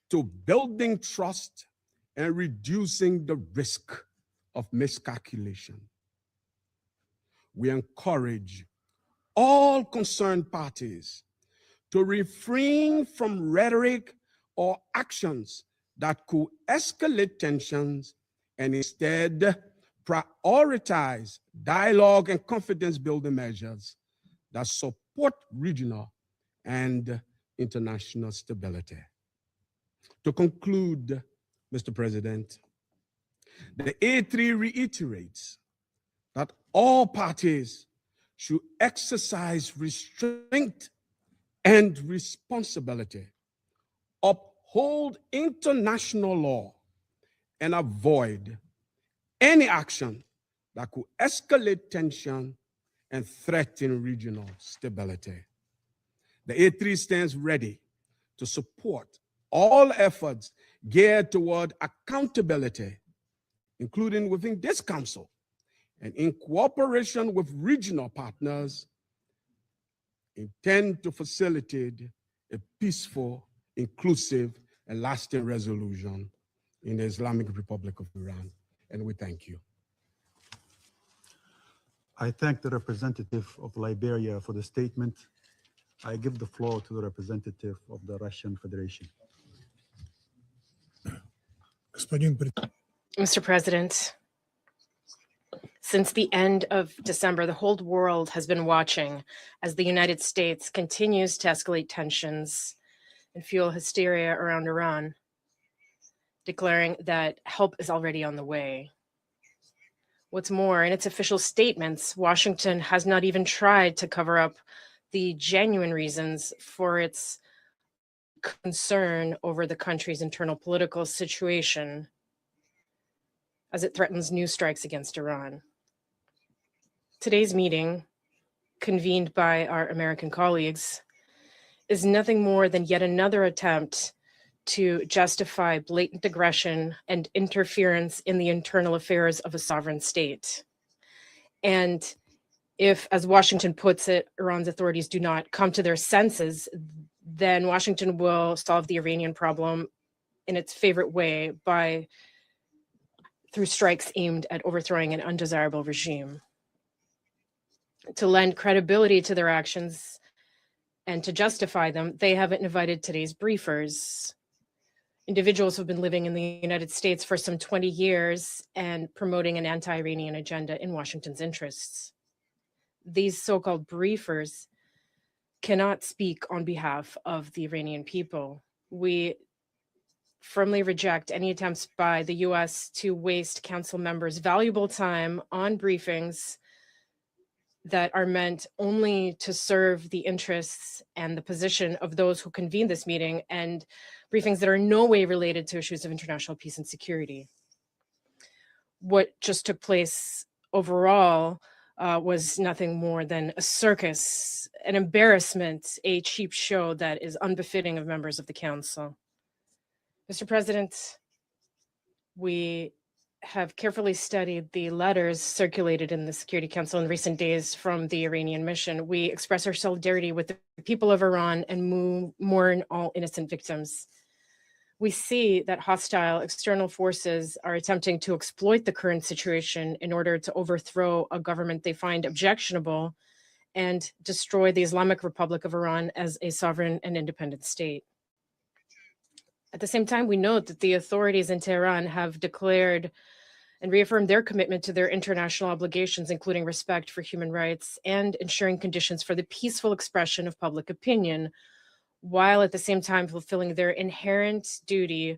to building trust and reducing the risk of miscalculation. We encourage all concerned parties to refrain from rhetoric or actions that could escalate tensions and instead prioritize dialogue and confidence-building measures that support regional and international stability. To conclude, Mr. President, the A3 reiterates that all parties should exercise restraint and responsibility, uphold international law, and avoid any action that could escalate tension and threaten regional stability. The A3 stands ready to support all efforts geared toward accountability, including within this council, and in cooperation with regional partners, intend to facilitate a peaceful, inclusive, and lasting resolution in the Islamic Republic of Iran. And we thank you. I thank the representative of Liberia for the statement. I give the floor to the representative of the Russian Federation. Mr. President, Since the end of December, the whole world has been watching as the United States continues to escalate tensions and fuel hysteria around Iran, declaring that help is already on the way. What's more, in its official statements, Washington has not even tried to cover up the genuine reasons for its concern over the country's internal political situation as it threatens new strikes against Iran. Today's meeting, convened by our American colleagues, is nothing more than yet another attempt to justify blatant aggression and interference in the internal affairs of a sovereign state. And if, as Washington puts it, Iran's authorities do not come to their senses, then Washington will solve the Iranian problem in its favorite way through strikes aimed at overthrowing an undesirable regime. To lend credibility to their actions and to justify them, they haven't invited today's briefers, individuals who've been living in the United States for some 20 years and promoting an anti-Iranian agenda in Washington's interests. These so-called briefers cannot speak on behalf of the Iranian people. We firmly reject any attempts by the US to waste council members' valuable time on briefings that are meant only to serve the interests and the position of those who convene this meeting, and briefings that are in no way related to issues of international peace and security. What just took place overall was nothing more than a circus, an embarrassment, a cheap show that is unbefitting of members of the council. Mr. President, we have carefully studied the letters circulated in the Security Council in recent days from the Iranian mission. We express our solidarity with the people of Iran and mourn all innocent victims. We see that hostile external forces are attempting to exploit the current situation in order to overthrow a government they find objectionable and destroy the Islamic Republic of Iran as a sovereign and independent state. At the same time, we note that the authorities in Tehran have declared and reaffirmed their commitment to their international obligations, including respect for human rights and ensuring conditions for the peaceful expression of public opinion, while at the same time fulfilling their inherent duty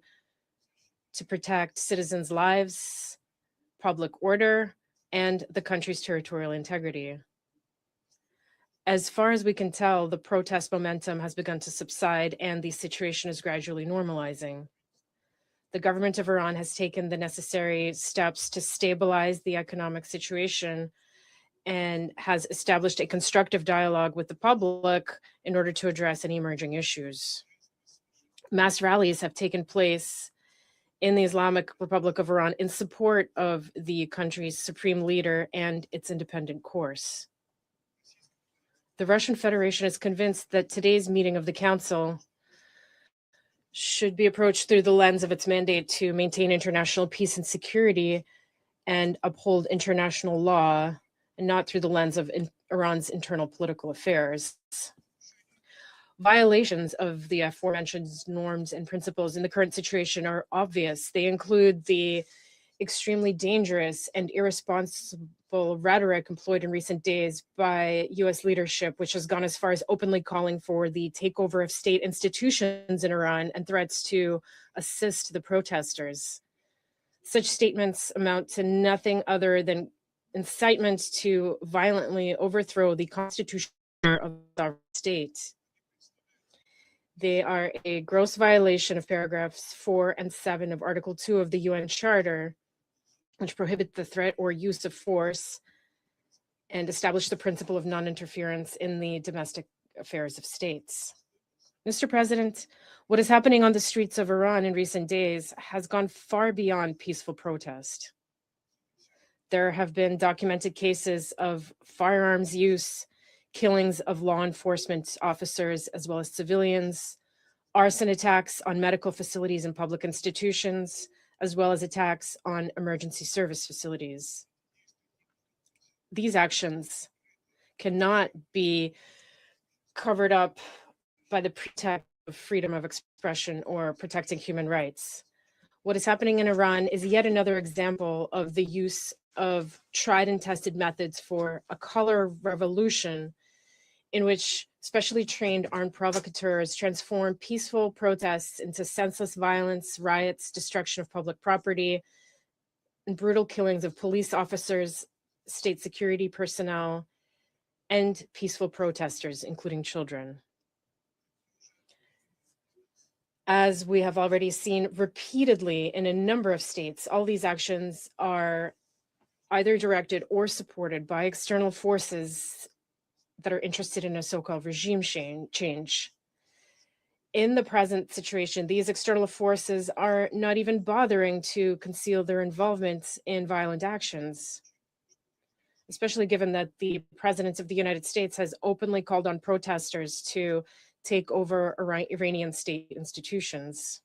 to protect citizens' lives, public order, and the country's territorial integrity. As far as we can tell, the protest momentum has begun to subside and the situation is gradually normalizing. The government of Iran has taken the necessary steps to stabilize the economic situation and has established a constructive dialogue with the public in order to address any emerging issues. Mass rallies have taken place in the Islamic Republic of Iran in support of the country's supreme leader and its independent course. The Russian Federation is convinced that today's meeting of the Council should be approached through the lens of its mandate to maintain international peace and security and uphold international law, and not through the lens of Iran's internal political affairs. Violations of the aforementioned norms and principles in the current situation are obvious. They include the extremely dangerous and irresponsible rhetoric employed in recent days by US leadership, which has gone as far as openly calling for the takeover of state institutions in Iran and threats to assist the protesters. Such statements amount to nothing other than incitement to violently overthrow the constitution of the state. They are a gross violation of paragraphs 4 and 7 of Article 2 of the UN Charter, which prohibit the threat or use of force and establish the principle of non-interference in the domestic affairs of states. Mr. President, what is happening on the streets of Iran in recent days has gone far beyond peaceful protest. There have been documented cases of firearms use, killings of law enforcement officers as well as civilians, arson attacks on medical facilities and public institutions, as well as attacks on emergency service facilities. These actions cannot be covered up by the pretext of freedom of expression or protecting human rights. What is happening in Iran is yet another example of the use of tried and tested methods for a color revolution in which specially trained armed provocateurs transform peaceful protests into senseless violence, riots, destruction of public property, and brutal killings of police officers, state security personnel, and peaceful protesters, including children. As we have already seen repeatedly in a number of states, all these actions are either directed or supported by external forces that are interested in a so-called regime change. In the present situation, these external forces are not even bothering to conceal their involvement in violent actions, especially given that the President of the United States has openly called on protesters to take over Iranian state institutions.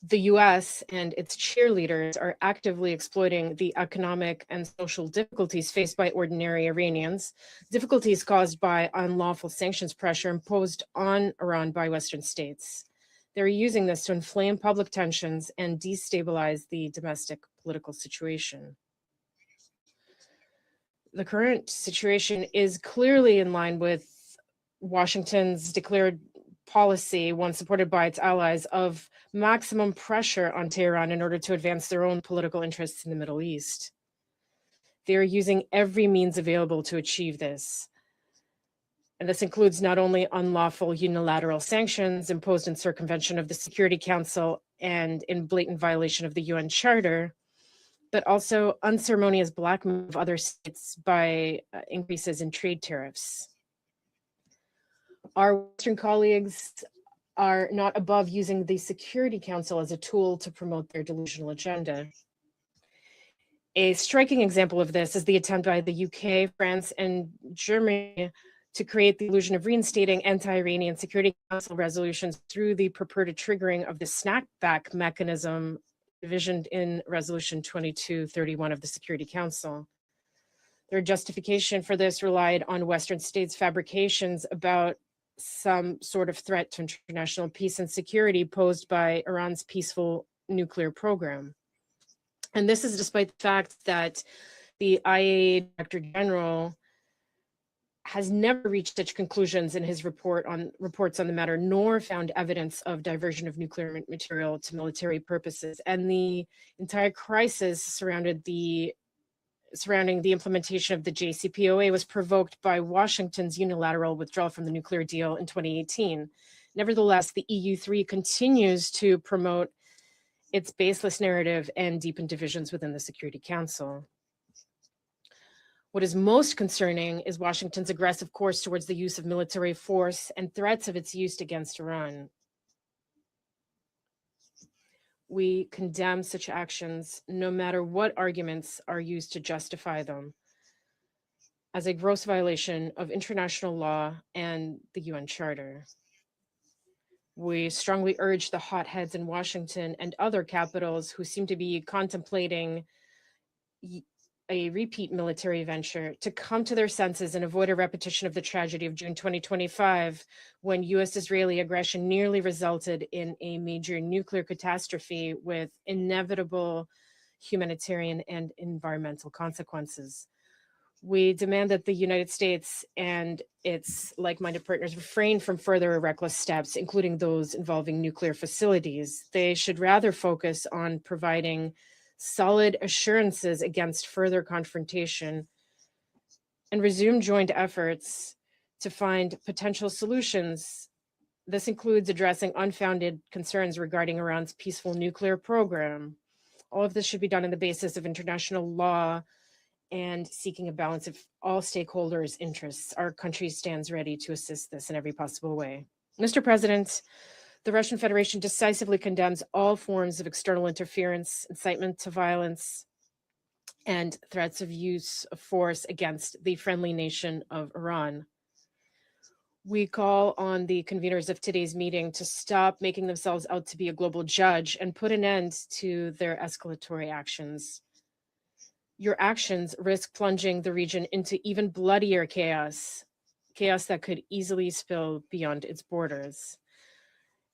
The US and its cheerleaders are actively exploiting the economic and social difficulties faced by ordinary Iranians, difficulties caused by unlawful sanctions pressure imposed on Iran by Western states. They're using this to inflame public tensions and destabilize the domestic political situation. The current situation is clearly in line with Washington's declared policy, one supported by its allies, of maximum pressure on Tehran in order to advance their own political interests in the Middle East. They are using every means available to achieve this. And this includes not only unlawful unilateral sanctions imposed in circumvention of the Security Council and in blatant violation of the UN Charter, but also unceremonious blackmail of other states by increases in trade tariffs. Our Western colleagues are not above using the Security Council as a tool to promote their delusional agenda. A striking example of this is the attempt by the UK, France, and Germany to create the illusion of reinstating anti-Iranian Security Council resolutions through the purported triggering of the snapback mechanism envisioned in Resolution 2231 of the Security Council. Their justification for this relied on Western states' fabrications about some sort of threat to international peace and security posed by Iran's peaceful nuclear program. And this is despite the fact that the IAEA Director General has never reached such conclusions in his reports on the matter, nor found evidence of diversion of nuclear material to military purposes. And the entire crisis surrounding the implementation of the JCPOA was provoked by Washington's unilateral withdrawal from the nuclear deal in 2018. Nevertheless, the EU3 continues to promote its baseless narrative and deepen divisions within the Security Council. What is most concerning is Washington's aggressive course towards the use of military force and threats of its use against Iran. We condemn such actions, no matter what arguments are used to justify them, as a gross violation of international law and the UN Charter. We strongly urge the hotheads in Washington and other capitals who seem to be contemplating a repeat military venture to come to their senses and avoid a repetition of the tragedy of June 2025, when US-Israeli aggression nearly resulted in a major nuclear catastrophe with inevitable humanitarian and environmental consequences. We demand that the United States and its like-minded partners refrain from further reckless steps, including those involving nuclear facilities. They should rather focus on providing solid assurances against further confrontation and resume joint efforts to find potential solutions. This includes addressing unfounded concerns regarding Iran's peaceful nuclear program. All of this should be done on the basis of international law and seeking a balance of all stakeholders' interests. Our country stands ready to assist this in every possible way. Mr. President, the Russian Federation decisively condemns all forms of external interference, incitement to violence, and threats of use of force against the friendly nation of Iran. We call on the conveners of today's meeting to stop making themselves out to be a global judge and put an end to their escalatory actions. Your actions risk plunging the region into even bloodier chaos that could easily spill beyond its borders.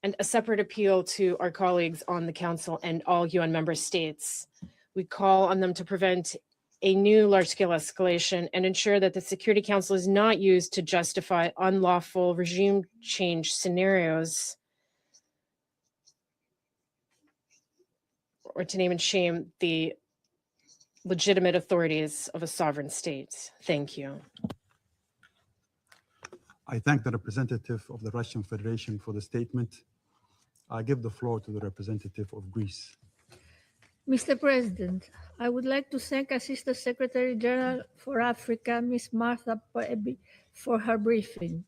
And a separate appeal to our colleagues on the Council and all UN member states. We call on them to prevent a new large-scale escalation and ensure that the Security Council is not used to justify unlawful regime change scenarios or to name and shame the legitimate authorities of a sovereign state. Thank you. I thank the representative of the Russian Federation for the statement. I give the floor to the representative of Greece. Mr. President, I would like to thank Assistant Secretary General for Africa, Ms. Martha Poebi, for her briefing,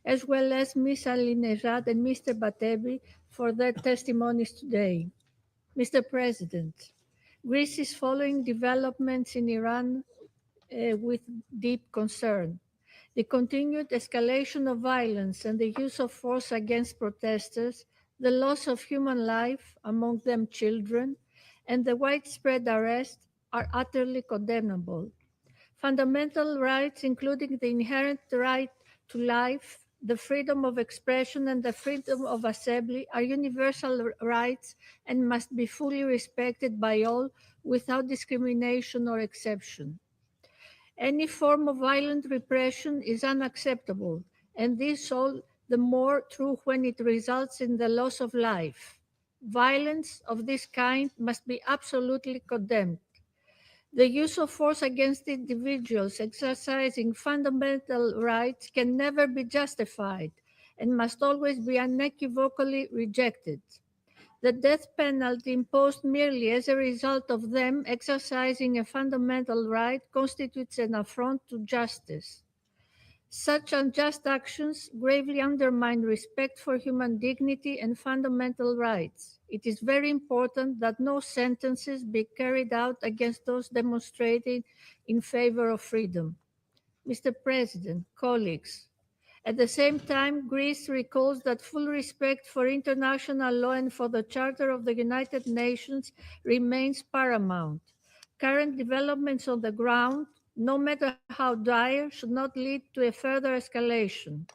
as well as Ms. Ali Nejad and Mr. Batebi for their testimonies today. Mr. President, Greece is following developments in Iran with deep concern. The continued escalation of violence and the use of force against protesters, the loss of human life, among them children, and the widespread arrest are utterly condemnable. Fundamental rights, including the inherent right to life, the freedom of expression, and the freedom of assembly, are universal rights and must be fully respected by all without discrimination or exception. Any form of violent repression is unacceptable, and this all the more true when it results in the loss of life. Violence of this kind must be absolutely condemned. The use of force against individuals exercising fundamental rights can never be justified and must always be unequivocally rejected. The death penalty imposed merely as a result of them exercising a fundamental right constitutes an affront to justice. Such unjust actions gravely undermine respect for human dignity and fundamental rights. It is very important that no sentences be carried out against those demonstrating in favor of freedom. Mr. President, colleagues, at the same time, Greece recalls that full respect for international law and for the Charter of the United Nations remains paramount. Current developments on the ground, no matter how dire, should not lead to a further escalation.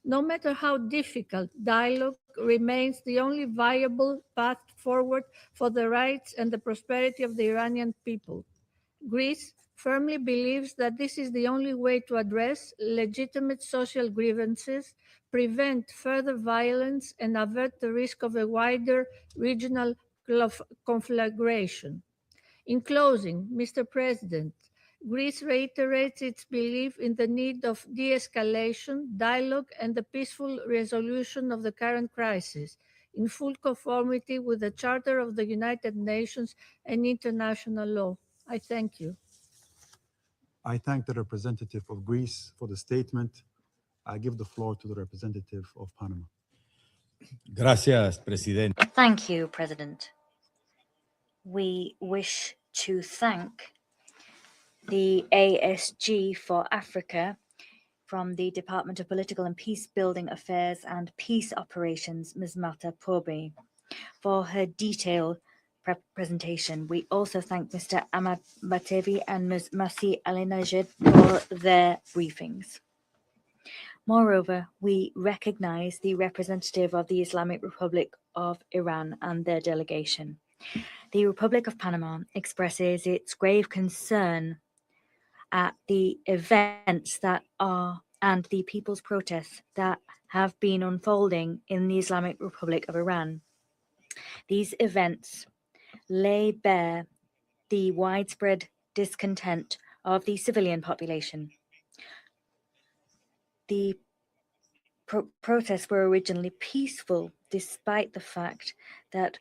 No matter how difficult, dialogue remains the only viable path forward for the rights and the prosperity of the Iranian people. Greece firmly believes that this is the only way to address legitimate social grievances, prevent further violence, and avert the risk of a wider regional conflagration. In closing, Mr. President, Greece reiterates its belief in the need of de-escalation, dialogue, and the peaceful resolution of the current crisis, in full conformity with the Charter of the United Nations and international law. I thank you. I thank the representative of Greece for the statement. I give the floor to the representative of Panama. Gracias, Presidente. Thank you, President. We wish to thank the ASG for Africa from the Department of Political and Peace Building Affairs and Peace Operations, Ms. Marta Pobe, for her detailed presentation. We also thank Mr. Ahmad Batevi and Ms. Masi Alinajed for their briefings. Moreover, we recognize the representative of the Islamic Republic of Iran and their delegation. The Republic of Panama expresses its grave concern at the events that are and the people's protests that have been unfolding in the Islamic Republic of Iran. These events lay bare the widespread discontent of the civilian population. The protests were originally peaceful, despite the fact that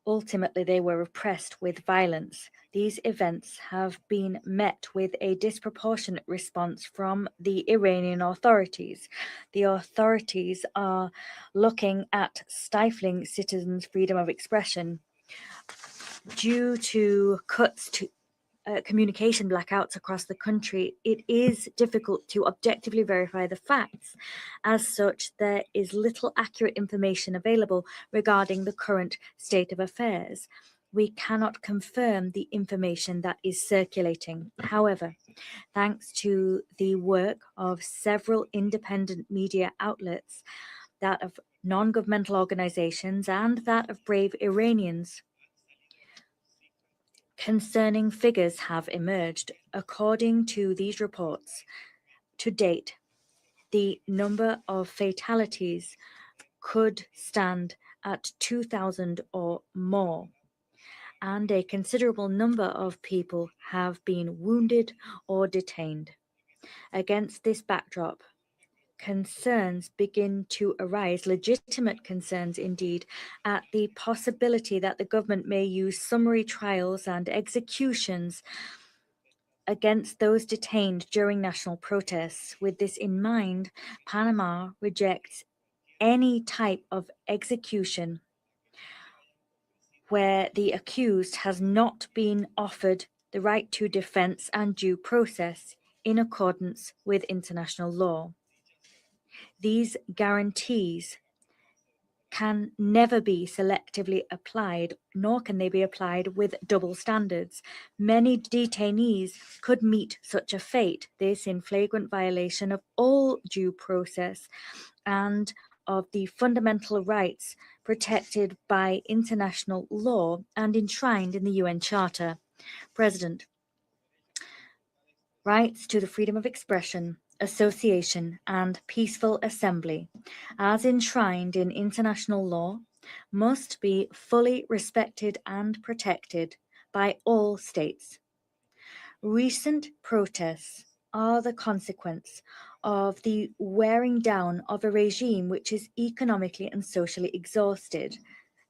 ultimately they were repressed with violence. These events have been met with a disproportionate response from the Iranian authorities. The authorities are looking at stifling citizens' freedom of expression due to cuts to communication blackouts across the country. It is difficult to objectively verify the facts. As such, there is little accurate information available regarding the current state of affairs. We cannot confirm the information that is circulating. However, thanks to the work of several independent media outlets, that of non-governmental organizations and that of brave Iranians, concerning figures have emerged. According to these reports, to date, the number of fatalities could stand at 2,000 or more, and a considerable number of people have been wounded or detained. Against this backdrop, concerns begin to arise, legitimate concerns indeed, at the possibility that the government may use summary trials and executions against those detained during national protests. With this in mind, Panama rejects any type of execution where the accused has not been offered the right to defense and due process in accordance with international law. These guarantees can never be selectively applied, nor can they be applied with double standards. Many detainees could meet such a fate, this in flagrant violation of all due process and of the fundamental rights protected by international law and enshrined in the UN Charter. President, rights to the freedom of expression, association, and peaceful assembly, as enshrined in international law, must be fully respected and protected by all states. Recent protests are the consequence of the wearing down of a regime which is economically and socially exhausted.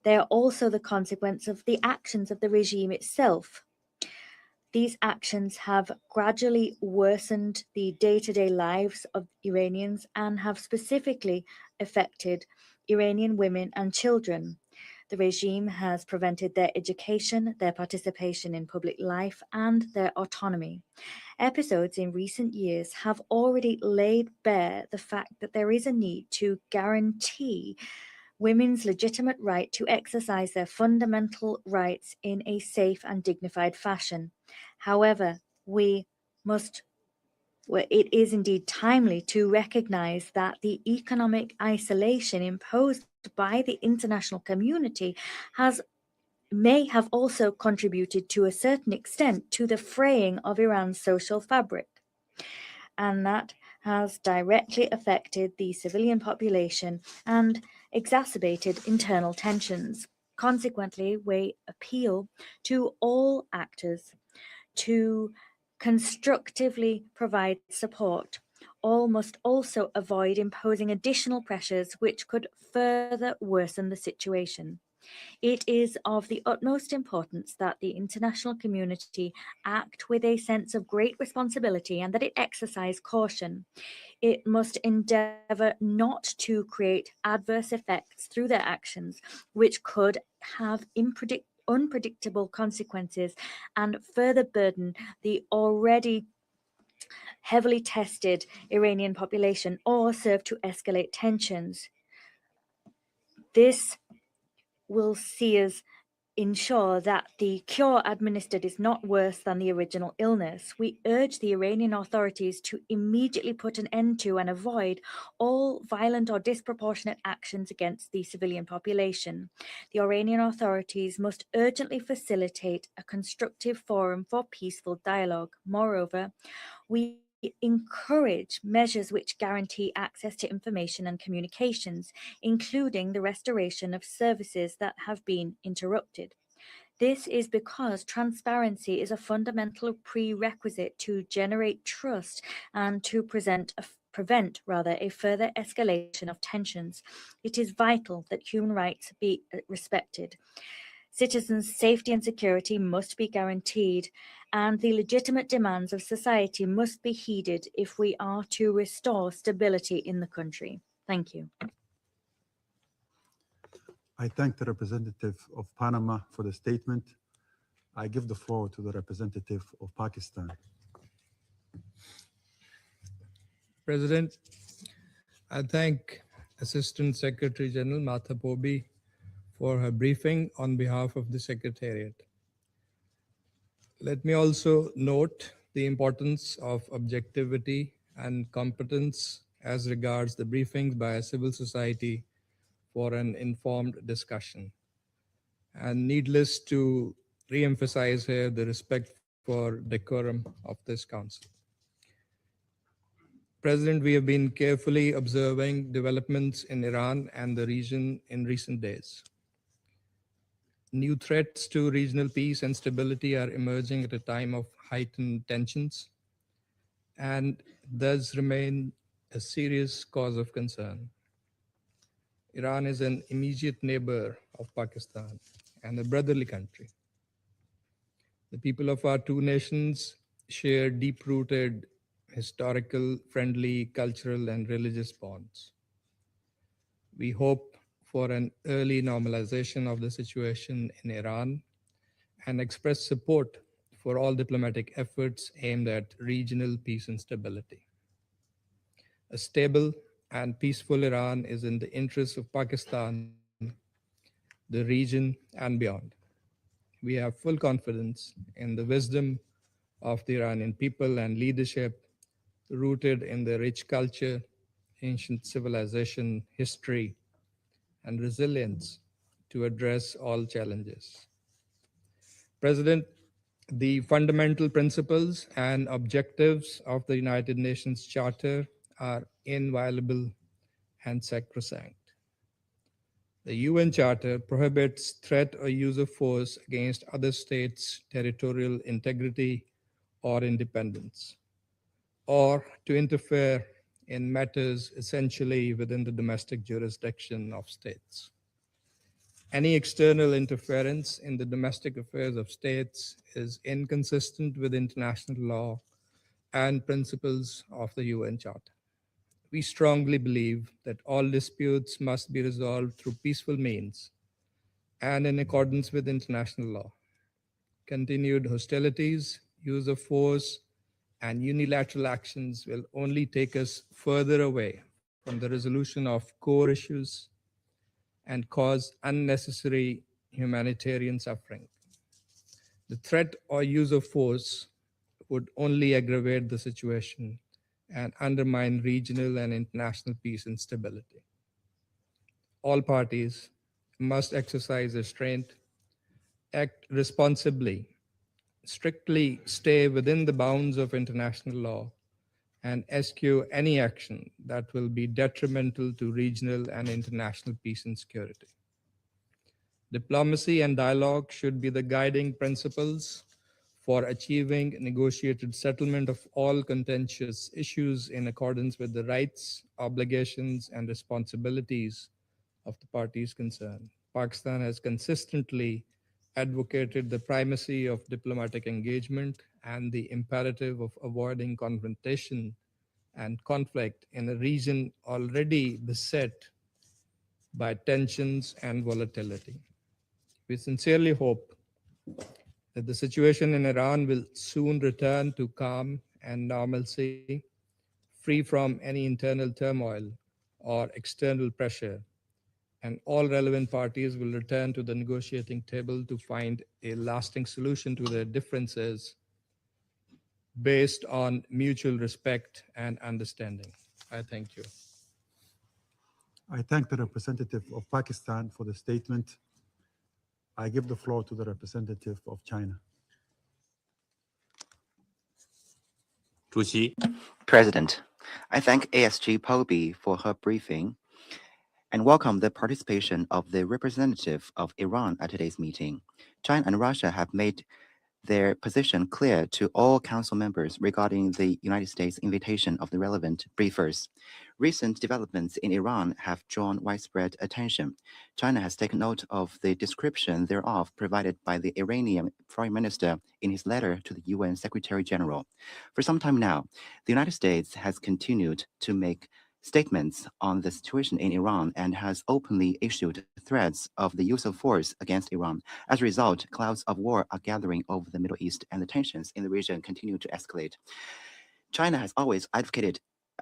They are also the consequence of the actions of the regime itself. These actions have gradually worsened the day-to-day lives of Iranians and have specifically affected Iranian women and children. The regime has prevented their education, their participation in public life, and their autonomy. Episodes in recent years have already laid bare the fact that there is a need to guarantee women's legitimate right to exercise their fundamental rights in a safe and dignified fashion. However, it is indeed timely to recognize that the economic isolation imposed by the international community may have also contributed to a certain extent to the fraying of Iran's social fabric, and that has directly affected the civilian population and exacerbated internal tensions. Consequently, we appeal to all actors to constructively provide support. All must also avoid imposing additional pressures which could further worsen the situation. It is of the utmost importance that the international community act with a sense of great responsibility and that it exercise caution. It must endeavor not to create adverse effects through their actions, which could have unpredictable consequences and further burden the already heavily tested Iranian population or serve to escalate tensions. This will see us ensure that the cure administered is not worse than the original illness. We urge the Iranian authorities to immediately put an end to and avoid all violent or disproportionate actions against the civilian population. The Iranian authorities must urgently facilitate a constructive forum for peaceful dialogue. Moreover, we encourage measures which guarantee access to information and communications, including the restoration of services that have been interrupted. This is because transparency is a fundamental prerequisite to generate trust and to prevent a further escalation of tensions. It is vital that human rights be respected. Citizens' safety and security must be guaranteed, and the legitimate demands of society must be heeded if we are to restore stability in the country. Thank you. I thank the representative of Panama for the statement. I give the floor to the representative of Pakistan. President, I thank Assistant Secretary General Martha Pobie for her briefing on behalf of the Secretariat. Let me also note the importance of objectivity and competence as regards the briefings by a civil society for an informed discussion. And needless to re-emphasize here the respect for decorum of this council. President, we have been carefully observing developments in Iran and the region in recent days. New threats to regional peace and stability are emerging at a time of heightened tensions and thus remain a serious cause of concern. Iran is an immediate neighbor of Pakistan and a brotherly country. The people of our two nations share deep-rooted historical, friendly, cultural, and religious bonds. We hope for an early normalization of the situation in Iran and express support for all diplomatic efforts aimed at regional peace and stability. A stable and peaceful Iran is in the interests of Pakistan, the region, and beyond. We have full confidence in the wisdom of the Iranian people and leadership rooted in their rich culture, ancient civilization, history, and resilience to address all challenges. President, the fundamental principles and objectives of the United Nations Charter are inviolable and sacrosanct. The UN Charter prohibits threat or use of force against other states' territorial integrity or independence, or to interfere in matters essentially within the domestic jurisdiction of states. Any external interference in the domestic affairs of states is inconsistent with international law and principles of the UN Charter. We strongly believe that all disputes must be resolved through peaceful means and in accordance with international law. Continued hostilities, use of force, and unilateral actions will only take us further away from the resolution of core issues and cause unnecessary humanitarian suffering. The threat or use of force would only aggravate the situation and undermine regional and international peace and stability. All parties must exercise restraint, act responsibly, strictly stay within the bounds of international law, and eschew any action that will be detrimental to regional and international peace and security. Diplomacy and dialogue should be the guiding principles for achieving negotiated settlement of all contentious issues in accordance with the rights, obligations, and responsibilities of the parties concerned. Pakistan has consistently advocated the primacy of diplomatic engagement and the imperative of avoiding confrontation and conflict in a region already beset by tensions and volatility. We sincerely hope that the situation in Iran will soon return to calm and normalcy, free from any internal turmoil or external pressure, and all relevant parties will return to the negotiating table to find a lasting solution to their differences based on mutual respect and understanding. I thank you. I thank the representative of Pakistan for the statement. I give the floor to the representative of China. President, I thank ASG Poby for her briefing and welcome the participation of the representative of Iran at today's meeting. China and Russia have made their position clear to all council members regarding the United States invitation of the relevant briefers. Recent developments in Iran have drawn widespread attention. China has taken note of the description thereof provided by the Iranian Foreign Minister in his letter to the UN Secretary General. For some time now, the United States has continued to make statements on the situation in Iran and has openly issued threats of the use of force against Iran. As a result, clouds of war are gathering over the Middle East and the tensions in the region continue to escalate. China has always advocated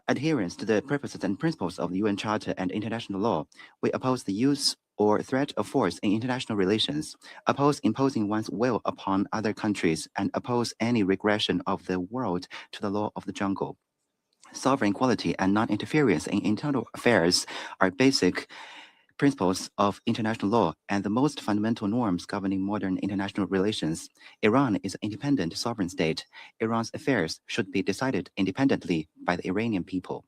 adherence to the purposes and principles of the UN Charter and international law. We oppose the use or threat of force in international relations, oppose imposing one's will upon other countries, and oppose any regression of the world to the law of the jungle. Sovereign equality and non-interference in internal affairs are basic principles of international law and the most fundamental norms governing modern international relations. Iran is an independent sovereign state. Iran's affairs should be decided independently by the Iranian people.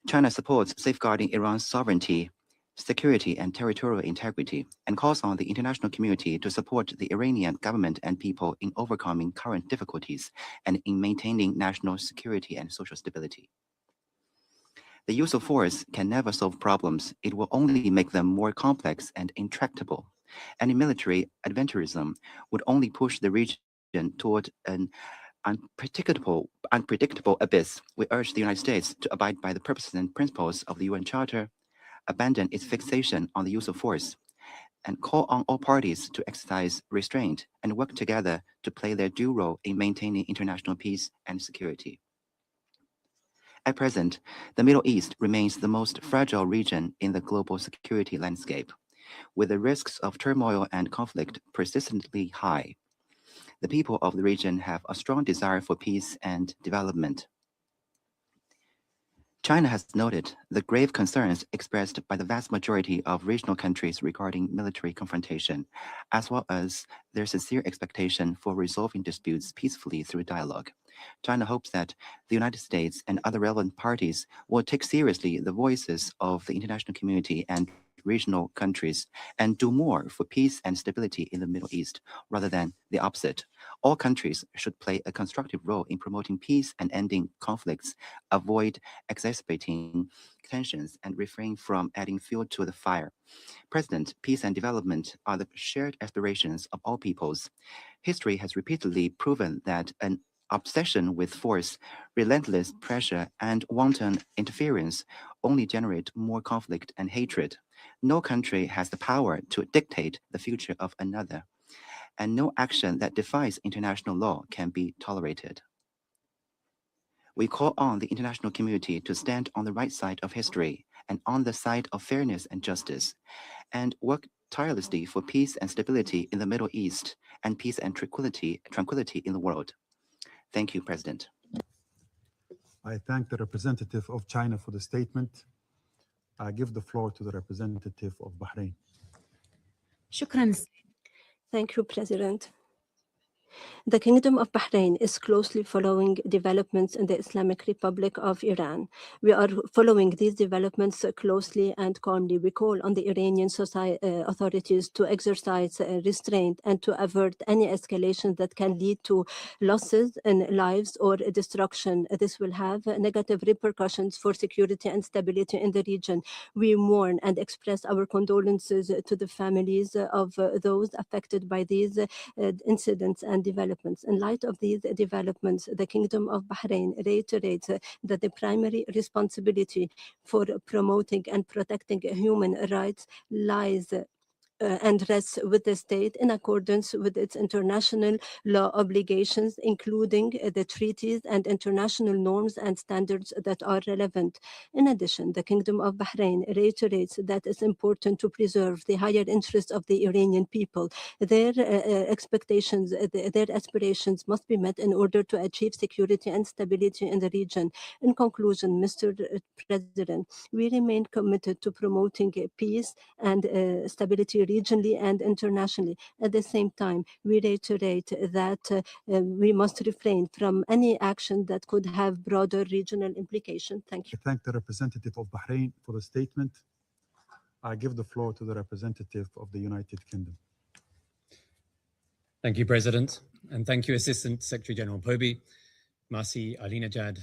China supports safeguarding Iran's sovereignty, security, and territorial integrity, and calls on the international community to support the Iranian government and people in overcoming current difficulties and in maintaining national security and social stability. The use of force can never solve problems. It will only make them more complex and intractable. Any military adventurism would only push the region toward an unpredictable abyss. We urge the United States to abide by the purposes and principles of the UN Charter, abandon its fixation on the use of force, and call on all parties to exercise restraint and work together to play their due role in maintaining international peace and security. At present, the Middle East remains the most fragile region in the global security landscape, with the risks of turmoil and conflict persistently high. The people of the region have a strong desire for peace and development. China has noted the grave concerns expressed by the vast majority of regional countries regarding military confrontation, as well as their sincere expectation for resolving disputes peacefully through dialogue. China hopes that the United States and other relevant parties will take seriously the voices of the international community and regional countries and do more for peace and stability in the Middle East rather than the opposite. All countries should play a constructive role in promoting peace and ending conflicts, avoid exacerbating tensions, and refrain from adding fuel to the fire. President, peace and development are the shared aspirations of all peoples. History has repeatedly proven that an obsession with force, relentless pressure, and wanton interference only generate more conflict and hatred. No country has the power to dictate the future of another, and no action that defies international law can be tolerated. We call on the international community to stand on the right side of history and on the side of fairness and justice, and work tirelessly for peace and stability in the Middle East and peace and tranquility in the world. Thank you, President. I thank the representative of China for the statement. I give the floor to the representative of Bahrain. شكرا. Thank you, President. The Kingdom of Bahrain is closely following developments in the Islamic Republic of Iran. We are following these developments closely and calmly. We call on the Iranian authorities to exercise restraint and to avert any escalation that can lead to losses in lives or destruction. This will have negative repercussions for security and stability in the region. We mourn and express our condolences to the families of those affected by these incidents and developments. In light of these developments, the Kingdom of Bahrain reiterates that the primary responsibility for promoting and protecting human rights lies and rests with the state in accordance with its international law obligations, including the treaties and international norms and standards that are relevant. In addition, the Kingdom of Bahrain reiterates that it's important to preserve the higher interests of the Iranian people. Their expectations, their aspirations must be met in order to achieve security and stability in the region. In conclusion, Mr. President, we remain committed to promoting peace and stability regionally and internationally. At the same time, we reiterate that we must refrain from any action that could have broader regional implications. Thank you. I thank the representative of Bahrain for the statement. I give the floor to the representative of the United Kingdom. Thank you, President. And thank you, Assistant Secretary General Pobi, Masih Alinejad,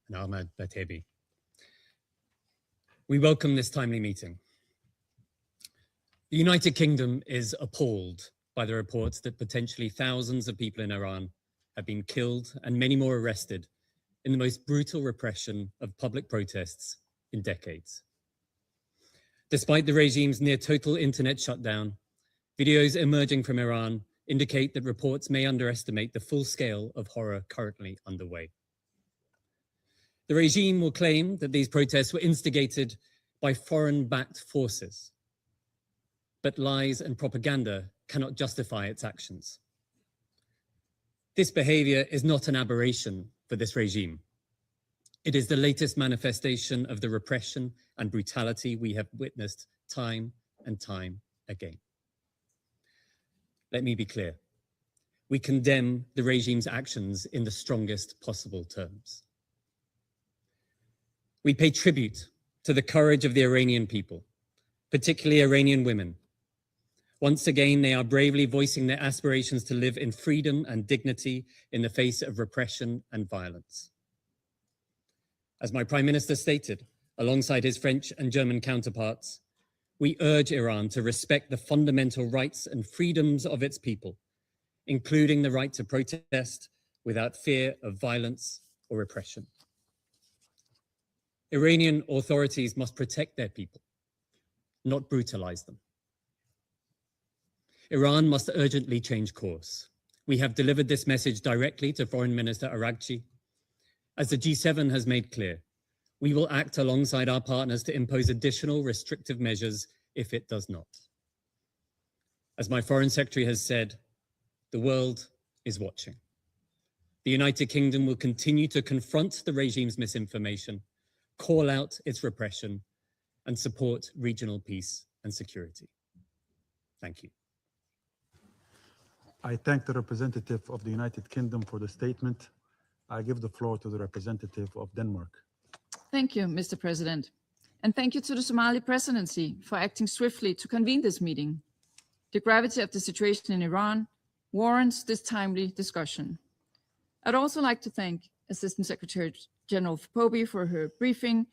and Ahmad Batebi. We welcome this timely meeting. The United Kingdom is appalled by the reports that potentially thousands of people in Iran have been killed and many more arrested in the most brutal repression of public protests in decades. Despite the regime's near total internet shutdown, videos emerging from Iran indicate that reports may underestimate the full scale of horror currently underway. The regime will claim that these protests were instigated by foreign-backed forces, but lies and propaganda cannot justify its actions. This behavior is not an aberration for this regime. It is the latest manifestation of the repression and brutality we have witnessed time and time again. Let me be clear. We condemn the regime's actions in the strongest possible terms. We pay tribute to the courage of the Iranian people, particularly Iranian women. Once again, they are bravely voicing their aspirations to live in freedom and dignity in the face of repression and violence. As my Prime Minister stated, alongside his French and German counterparts, we urge Iran to respect the fundamental rights and freedoms of its people, including the right to protest without fear of violence or repression. Iranian authorities must protect their people, not brutalize them. Iran must urgently change course. We have delivered this message directly to Foreign Minister Araghchi. As the G7 has made clear, we will act alongside our partners to impose additional restrictive measures if it does not. As my Foreign Secretary has said, the world is watching. The United Kingdom will continue to confront the regime's misinformation, call out its repression, and support regional peace and security. Thank you. I thank the representative of the United Kingdom for the statement. I give the floor to the representative of Denmark. Thank you, Mr. President. And thank you to the Somali presidency for acting swiftly to convene this meeting. The gravity of the situation in Iran warrants this timely discussion. I'd also like to thank Assistant Secretary General Pobi for her briefing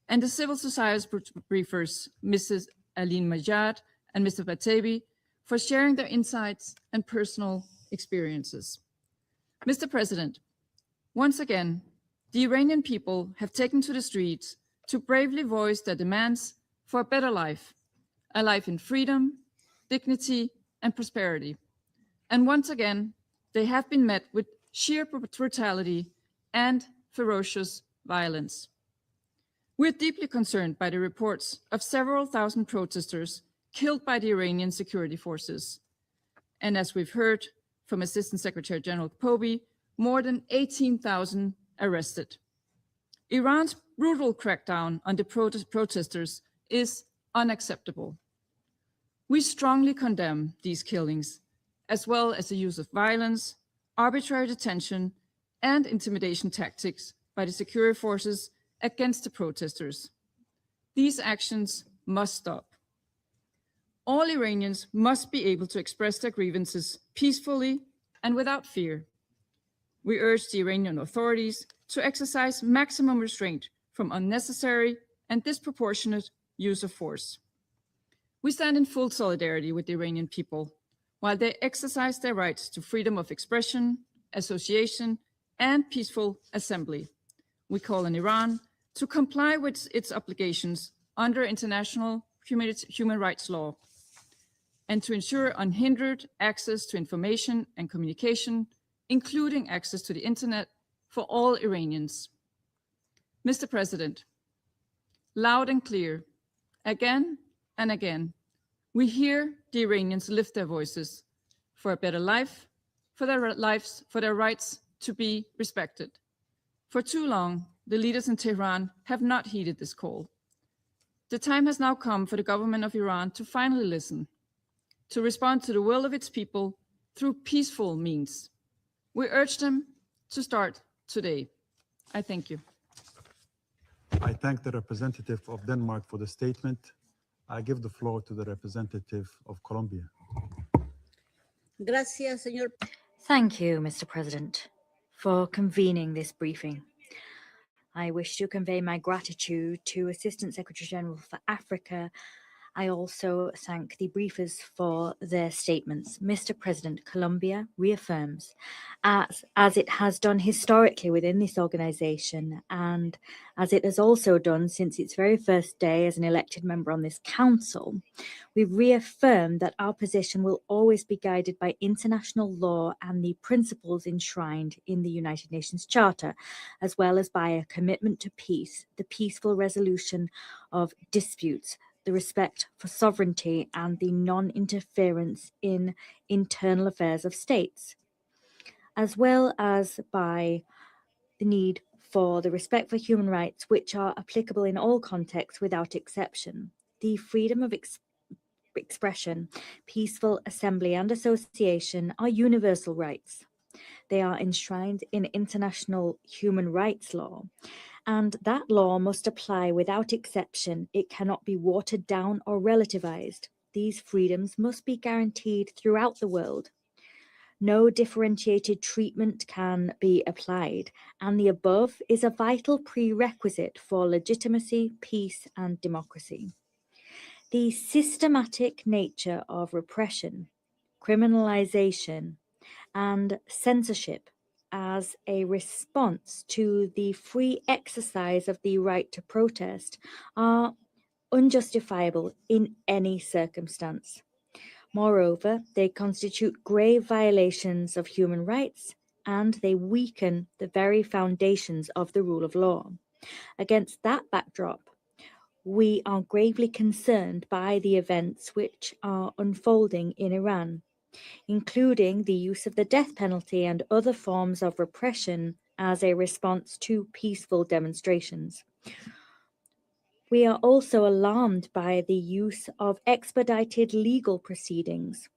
and the civil society briefers, Mrs. Aline Majad and Mr. Batebi, for sharing their insights and personal experiences. Mr. President, once again, the Iranian people have taken to the streets to bravely voice their demands for a better life, a life in freedom, dignity, and prosperity. And once again, they have been met with sheer brutality and ferocious violence. We're deeply concerned by the reports of several thousand protesters killed by the Iranian security forces. And as we've heard from Assistant Secretary General Pobi, more than 18,000 arrested. Iran's brutal crackdown on the protesters is unacceptable. We strongly condemn these killings, as well as the use of violence, arbitrary detention, and intimidation tactics by the security forces against the protesters. These actions must stop. All Iranians must be able to express their grievances peacefully and without fear. We urge the Iranian authorities to exercise maximum restraint from unnecessary and disproportionate use of force. We stand in full solidarity with the Iranian people while they exercise their rights to freedom of expression, association, and peaceful assembly. We call on Iran to comply with its obligations under international human rights law and to ensure unhindered access to information and communication, including access to the internet for all Iranians. Mr. President, loud and clear, again and again, we hear the Iranians lift their voices for a better life, for their lives, for their rights to be respected. For too long, the leaders in Tehran have not heeded this call. The time has now come for the government of Iran to finally listen, to respond to the will of its people through peaceful means. We urge them to start today. I thank you. I thank the representative of Denmark for the statement. I give the floor to the representative of Colombia. Gracias, señor. Thank you, Mr. President, for convening this briefing. I wish to convey my gratitude to Assistant Secretary General for Africa. I also thank the briefers for their statements. Mr. President, Colombia reaffirms, as it has done historically within this organization, and as it has also done since its very first day as an elected member on this council, we reaffirm that our position will always be guided by international law and the principles enshrined in the United Nations Charter, as well as by a commitment to peace, the peaceful resolution of disputes, the respect for sovereignty, and the non-interference in internal affairs of states, as well as by the need for the respect for human rights, which are applicable in all contexts without exception. The freedom of expression, peaceful assembly and association are universal rights. They are enshrined in international human rights law, and that law must apply without exception. It cannot be watered down or relativized. These freedoms must be guaranteed throughout the world. No differentiated treatment can be applied, and the above is a vital prerequisite for legitimacy, peace, and democracy. The systematic nature of repression, criminalization, and censorship as a response to the free exercise of the right to protest are unjustifiable in any circumstance. Moreover, they constitute grave violations of human rights and they weaken the very foundations of the rule of law. Against that backdrop, we are gravely concerned by the events which are unfolding in Iran, including the use of the death penalty and other forms of repression as a response to peaceful demonstrations. We are also alarmed by the use of expedited legal proceedings,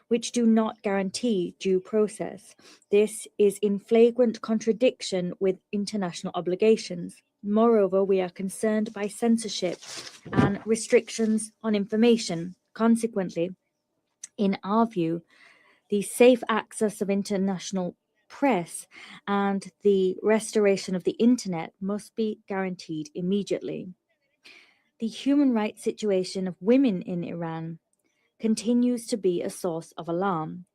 which do not guarantee due process. This is in flagrant contradiction with international obligations. Moreover, we are concerned by censorship and restrictions on information. Consequently, in our view, the safe access of international press and the restoration of the internet must be guaranteed immediately. The human rights situation of women in Iran continues to be a source of alarm.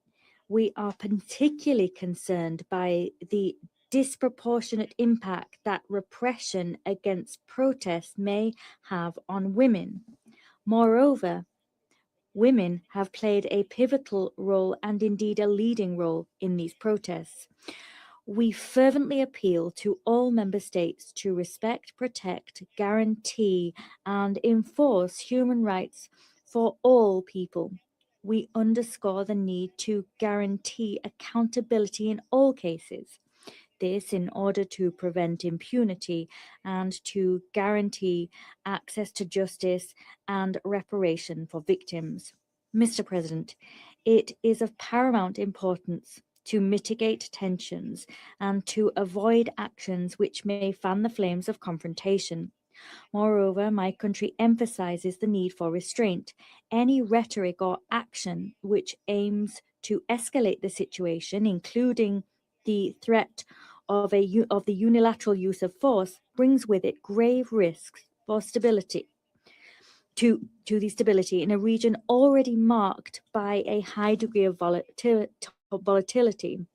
We are particularly concerned by the disproportionate impact that repression against protests may have on women. Moreover, women have played a pivotal role and indeed a leading role in these protests. We fervently appeal to all member states to respect, protect, guarantee, and enforce human rights for all people. We underscore the need to guarantee accountability in all cases. This in order to prevent impunity and to guarantee access to justice and reparation for victims. Mr. President, it is of paramount importance to mitigate tensions and to avoid actions which may fan the flames of confrontation. Moreover, my country emphasizes the need for restraint. Any rhetoric or action which aims to escalate the situation, including the threat of the unilateral use of force, brings with it grave risks for stability. To the stability in a region already marked by a high degree of volatility.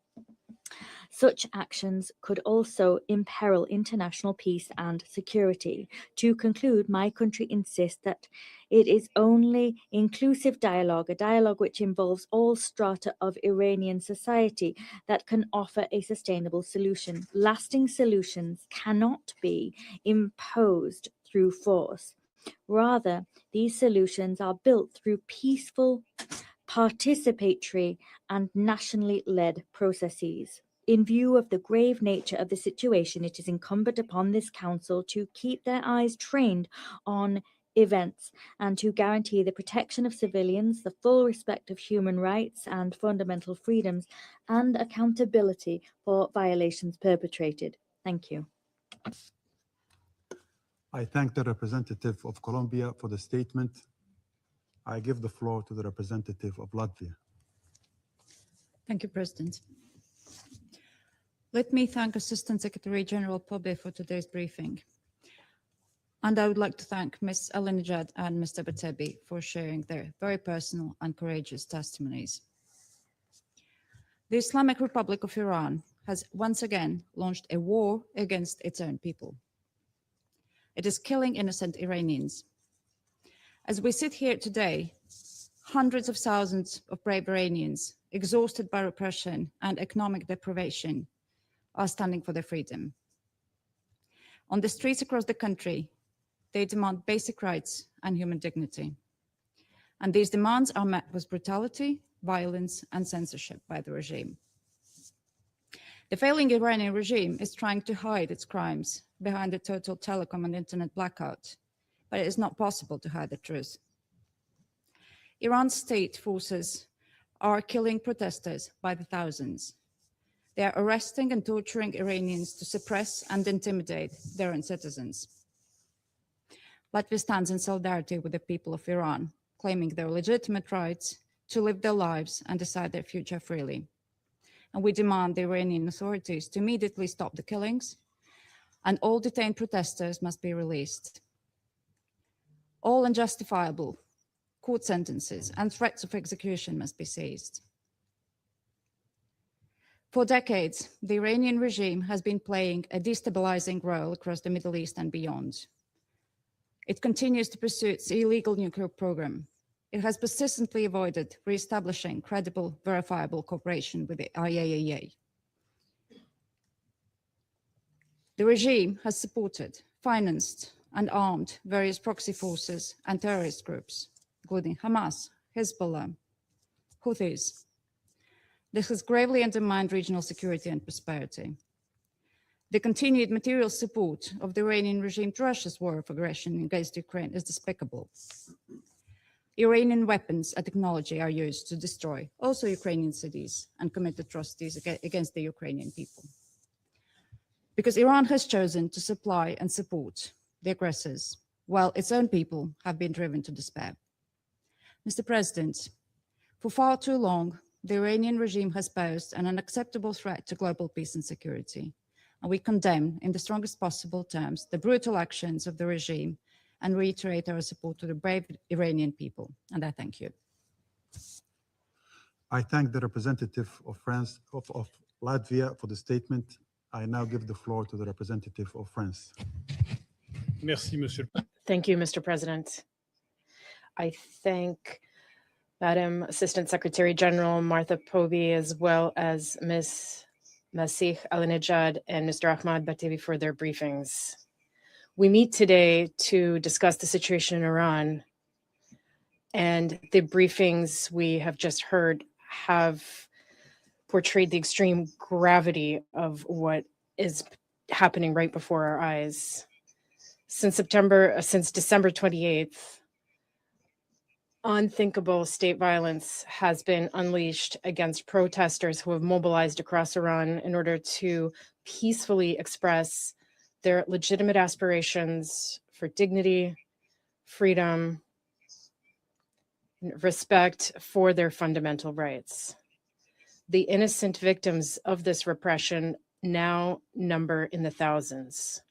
Such actions could also imperil international peace and security. To conclude, my country insists that it is only inclusive dialogue, a dialogue which involves all strata of Iranian society, that can offer a sustainable solution. Lasting solutions cannot be imposed through force. Rather, these solutions are built through peaceful, participatory, and nationally led processes. In view of the grave nature of the situation, it is incumbent upon this Council to keep their eyes trained on events and to guarantee the protection of civilians, the full respect of human rights and fundamental freedoms, and accountability for violations perpetrated. Thank you. I thank the representative of Colombia for the statement. I give the floor to the representative of Latvia. Thank you, President. Let me thank Assistant Secretary General Pobe for today's briefing. And I would like to thank Ms. Alinejad and Mr. Batebi for sharing their very personal and courageous testimonies. The Islamic Republic of Iran has once again launched a war against its own people. It is killing innocent Iranians. As we sit here today, hundreds of thousands of brave Iranians, exhausted by repression and economic deprivation, are standing for their freedom. On the streets across the country, they demand basic rights and human dignity. And these demands are met with brutality, violence, and censorship by the regime. The failing Iranian regime is trying to hide its crimes behind the total telecom and internet blackout, but it is not possible to hide the truth. Iran's state forces are killing protesters by the thousands. They are arresting and torturing Iranians to suppress and intimidate their own citizens. Latvia stands in solidarity with the people of Iran, claiming their legitimate rights to live their lives and decide their future freely. And we demand the Iranian authorities to immediately stop the killings, and all detained protesters must be released. All unjustifiable court sentences and threats of execution must be seized. For decades, the Iranian regime has been playing a destabilizing role across the Middle East and beyond. It continues to pursue its illegal nuclear program. It has persistently avoided re-establishing credible, verifiable cooperation with the IAEA. The regime has supported, financed, and armed various proxy forces and terrorist groups, including Hamas, Hezbollah, Houthis. This has gravely undermined regional security and prosperity. The continued material support of the Iranian regime to Russia's war of aggression against Ukraine is despicable. Iranian weapons and technology are used to destroy also Ukrainian cities and commit atrocities against the Ukrainian people. Because Iran has chosen to supply and support the aggressors, while its own people have been driven to despair. Mr. President, for far too long, the Iranian regime has posed an unacceptable threat to global peace and security, and we condemn in the strongest possible terms the brutal actions of the regime and reiterate our support to the brave Iranian people. And I thank you. I thank the representative of France, of Latvia for the statement. I now give the floor to the representative of France. Merci, Monsieur. Thank you, Mr. President. I thank Madam Assistant Secretary General Martha Pobi, as well as Ms. Masih Alinejad and Mr. Ahmad Batebi for their briefings. We meet today to discuss the situation in Iran, and the briefings we have just heard have portrayed the extreme gravity of what is happening right before our eyes. Since December 28th, unthinkable state violence has been unleashed against protesters who have mobilized across Iran in order to peacefully express their legitimate aspirations for dignity, freedom, and respect for their fundamental rights. The innocent victims of this repression now number in the thousands.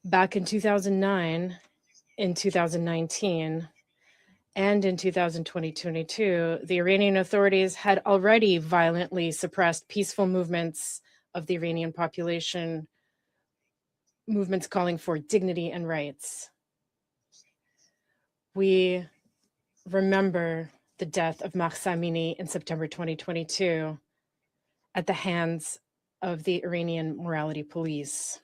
Back in 2009, in 2019, and in 2022, the Iranian authorities had already violently suppressed peaceful movements of the Iranian population, movements calling for dignity and rights. We remember the death of Mahsa Amini in September 2022 at the hands of the Iranian morality police.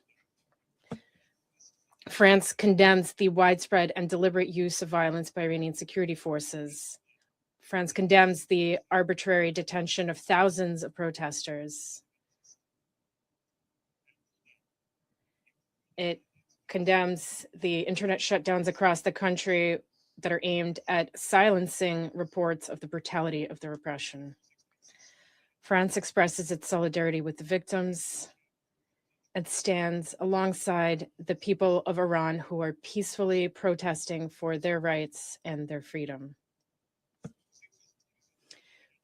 France condemns the widespread and deliberate use of violence by Iranian security forces. France condemns the arbitrary detention of thousands of protesters. It condemns the internet shutdowns across the country that are aimed at silencing reports of the brutality of the repression. France expresses its solidarity with the victims and stands alongside the people of Iran who are peacefully protesting for their rights and their freedom.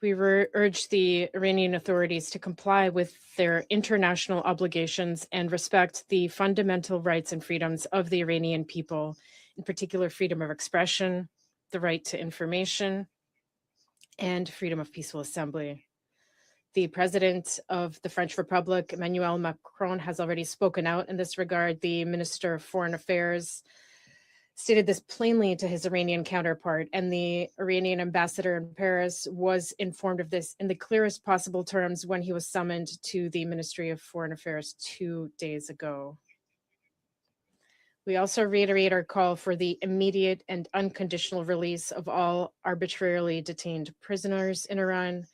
We urge the Iranian authorities to comply with their international obligations and respect the fundamental rights and freedoms of the Iranian people, in particular freedom of expression, the right to information, and freedom of peaceful assembly. The President of the French Republic, Emmanuel Macron, has already spoken out in this regard. The Minister of Foreign Affairs stated this plainly to his Iranian counterpart, and the Iranian ambassador in Paris was informed of this in the clearest possible terms when he was summoned to the Ministry of Foreign Affairs 2 days ago. We also reiterate our call for the immediate and unconditional release of all arbitrarily detained prisoners in Iran.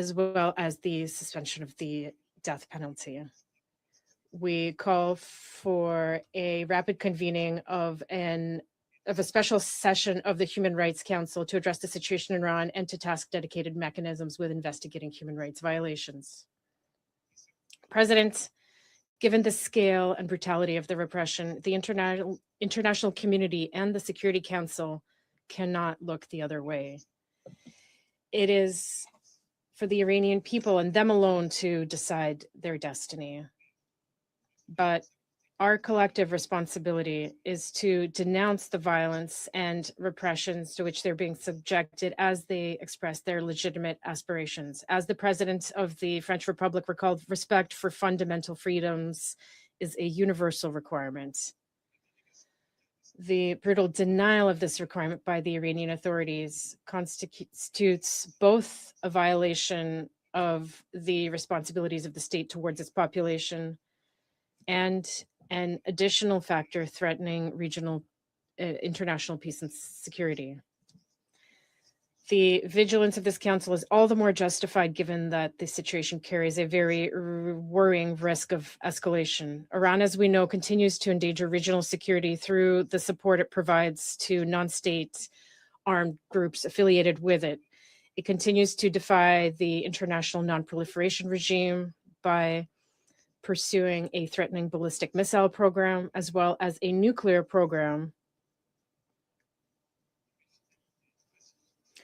as well as the suspension of the death penalty. We call for a rapid convening of a special session of the Human Rights Council to address the situation in Iran and to task dedicated mechanisms with investigating human rights violations. President, given the scale and brutality of the repression, the international community and the Security Council cannot look the other way. It is for the Iranian people and them alone to decide their destiny. But our collective responsibility is to denounce the violence and repressions to which they're being subjected as they express their legitimate aspirations. As the President of the French Republic recalled, respect for fundamental freedoms is a universal requirement. The brutal denial of this requirement by the Iranian authorities constitutes both a violation of the responsibilities of the state towards its population and an additional factor threatening regional international peace and security. The vigilance of this council is all the more justified given that the situation carries a very worrying risk of escalation. Iran, as we know, continues to endanger regional security through the support it provides to non-state armed groups affiliated with it. It continues to defy the international non-proliferation regime by pursuing a threatening ballistic missile program, as well as a nuclear program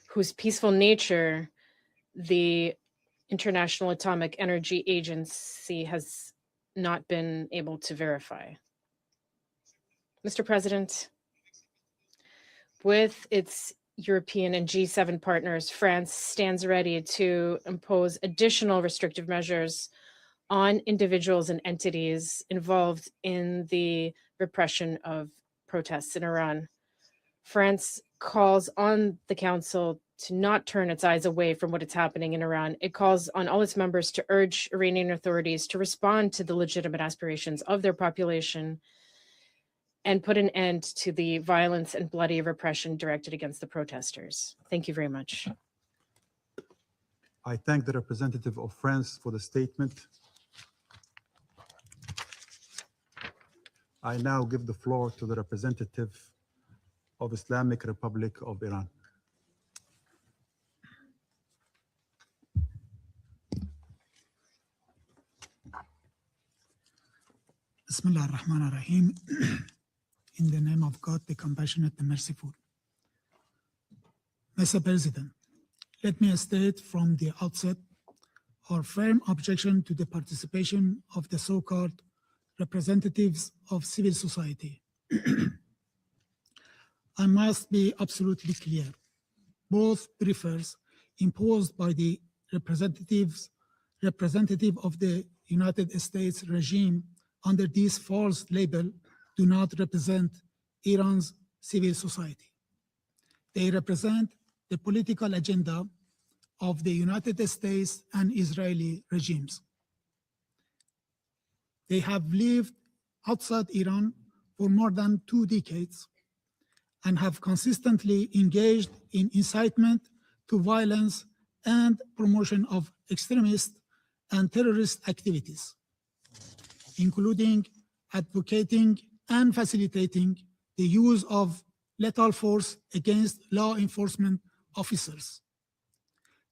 whose peaceful nature the International Atomic Energy Agency has not been able to verify. Mr. President, with its European and G7 partners, France stands ready to impose additional restrictive measures on individuals and entities involved in the repression of protests in Iran. France calls on the Council to not turn its eyes away from what is happening in Iran. It calls on all its members to urge Iranian authorities to respond to the legitimate aspirations of their population and put an end to the violence and bloody repression directed against the protesters. Thank you very much. I thank the representative of France for the statement. I now give the floor to the representative of Islamic Republic of Iran. Bismillah ar-Rahman ar-Rahim. In the name of God, the compassionate, the merciful. Mr. President, let me state from the outset our firm objection to the participation of the so-called representatives of civil society. I must be absolutely clear. Both briefers imposed by the representative of the United States regime under this false label do not represent Iran's civil society. They represent the political agenda of the United States and Israeli regimes. They have lived outside Iran for more than 2 decades and have consistently engaged in incitement to violence and promotion of extremist and terrorist activities, including advocating and facilitating the use of lethal force against law enforcement officers.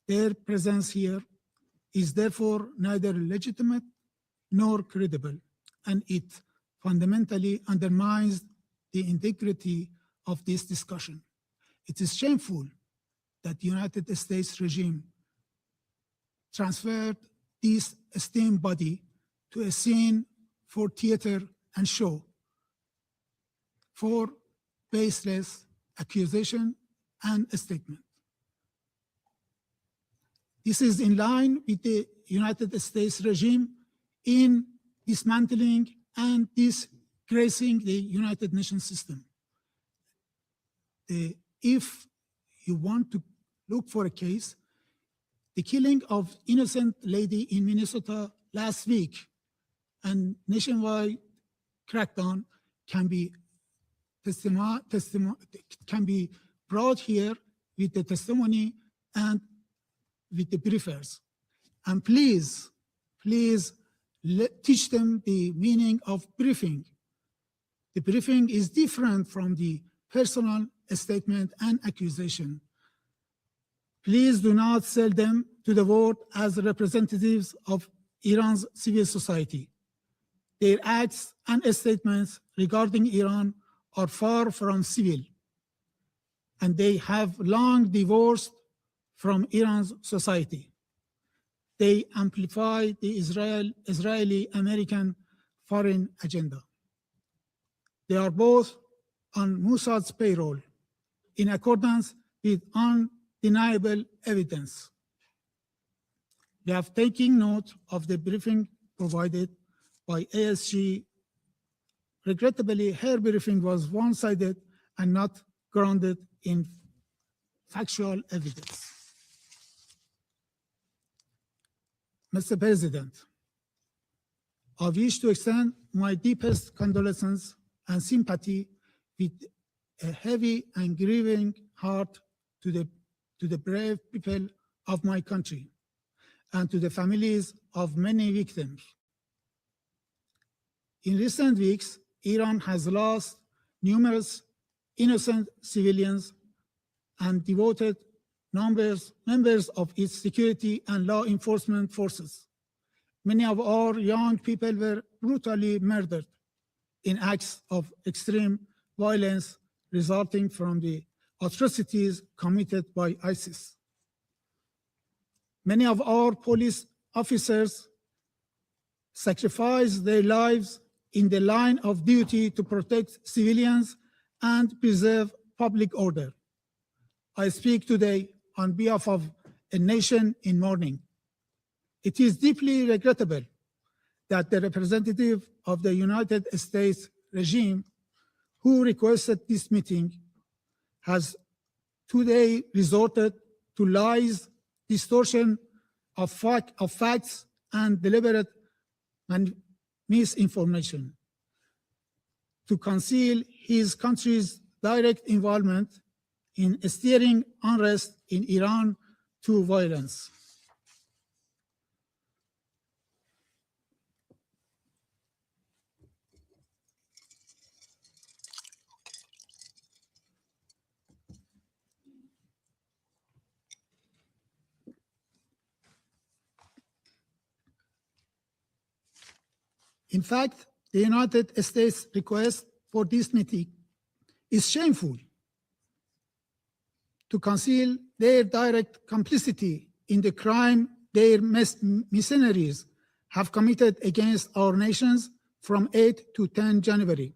Their presence here is therefore neither legitimate nor credible, and it fundamentally undermines the integrity of this discussion. It is shameful that the United States regime transferred this esteemed body to a scene for theater and show, for baseless accusation and statement. This is in line with the United States regime in dismantling and disgracing the United Nations system. If you want to look for a case, the killing of innocent lady in Minnesota last week and nationwide crackdown can be brought here with the testimony and with the briefers. And please teach them the meaning of briefing. The briefing is different from the personal statement and accusation. Please do not sell them to the world as representatives of Iran's civil society. Their acts and statements regarding Iran are far from civil, and they have long divorced from Iran's society. They amplify the Israeli-American foreign agenda. They are both on Mossad's payroll in accordance with undeniable evidence. We have taken note of the briefing provided by ASG. Regrettably, her briefing was one-sided and not grounded in factual evidence. Mr. President, I wish to extend my deepest condolences and sympathy with a heavy and grieving heart to the brave people of my country and to the families of many victims. In recent weeks, Iran has lost numerous innocent civilians and devoted members of its security and law enforcement forces. Many of our young people were brutally murdered in acts of extreme violence resulting from the atrocities committed by ISIS. Many of our police officers sacrificed their lives in the line of duty to protect civilians and preserve public order. I speak today on behalf of a nation in mourning. It is deeply regrettable that the representative of the United States regime who requested this meeting has today resorted to lies, distortion of facts, and deliberate misinformation to conceal his country's direct involvement in steering unrest in Iran to violence. In fact, the United States request for this meeting is shameful to conceal their direct complicity in the crime their mercenaries have committed against our nations from 8 to 10 January.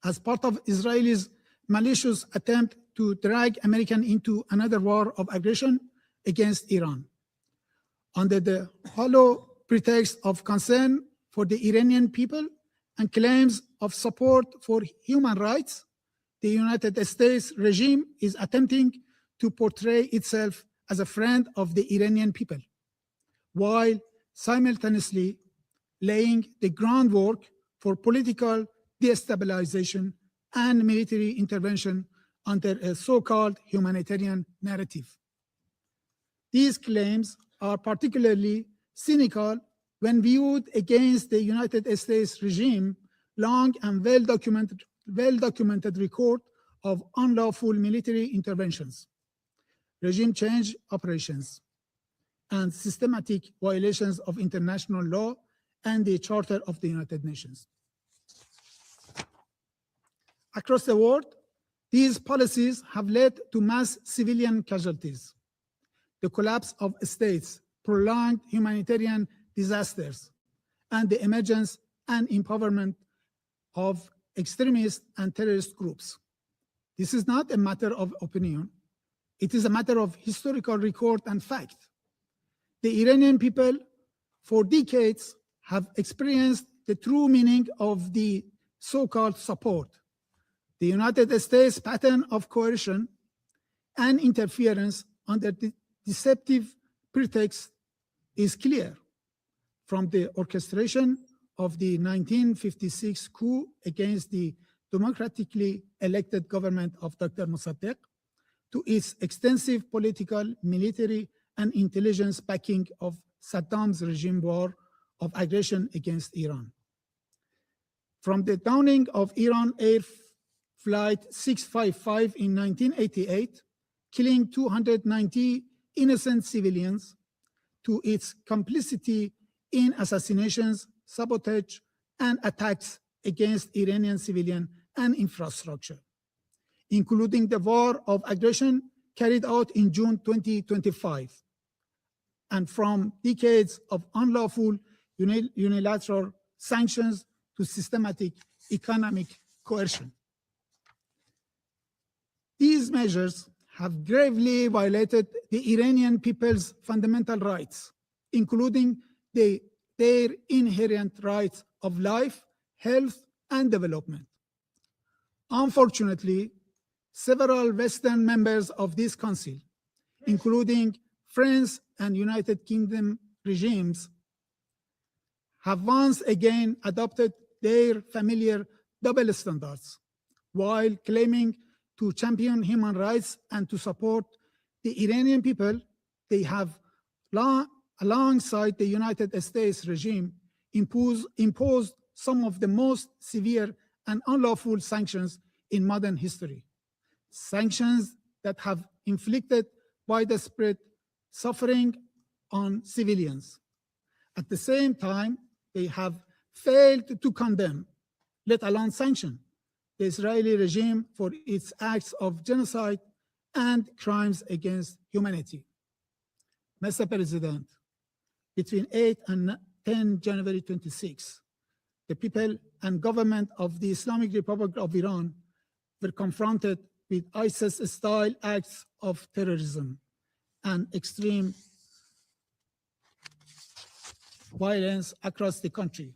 As part of Israel's malicious attempt to drag America into another war of aggression against Iran. Under the hollow pretext of concern for the Iranian people and claims of support for human rights, the United States regime is attempting to portray itself as a friend of the Iranian people, while simultaneously laying the groundwork for political destabilization and military intervention under a so-called humanitarian narrative. These claims are particularly cynical when viewed against the United States regime long and well-documented record of unlawful military interventions, regime change operations, and systematic violations of international law and the Charter of the United Nations. Across the world, these policies have led to mass civilian casualties, the collapse of states, prolonged humanitarian disasters, and the emergence and empowerment of extremist and terrorist groups. This is not a matter of opinion. It is a matter of historical record and fact. The Iranian people for decades have experienced the true meaning of the so-called support. The United States pattern of coercion and interference under the deceptive pretext is clear, from the orchestration of the 1956 coup against the democratically elected government of Dr. Mossadegh to its extensive political, military, and intelligence backing of Saddam's regime war of aggression against Iran. From the downing of Iran Air Flight 655 in 1988, killing 290 innocent civilians, to its complicity in assassinations, sabotage, and attacks against Iranian civilian and infrastructure, including the war of aggression carried out in June 2025, and from decades of unlawful unilateral sanctions to systematic economic coercion. These measures have gravely violated the Iranian people's fundamental rights, including their inherent rights of life, health, and development. Unfortunately, several Western members of this Council, including France and United Kingdom regimes, have once again adopted their familiar double standards while claiming to champion human rights and to support the Iranian people. They have, alongside the United States regime, imposed some of the most severe and unlawful sanctions in modern history. Sanctions that have inflicted widespread suffering on civilians. At the same time, they have failed to condemn, let alone sanction, the Israeli regime for its acts of genocide and crimes against humanity. Mr. President, between 8 and 10 January 26, the people and government of the Islamic Republic of Iran were confronted with ISIS-style acts of terrorism and extreme violence across the country.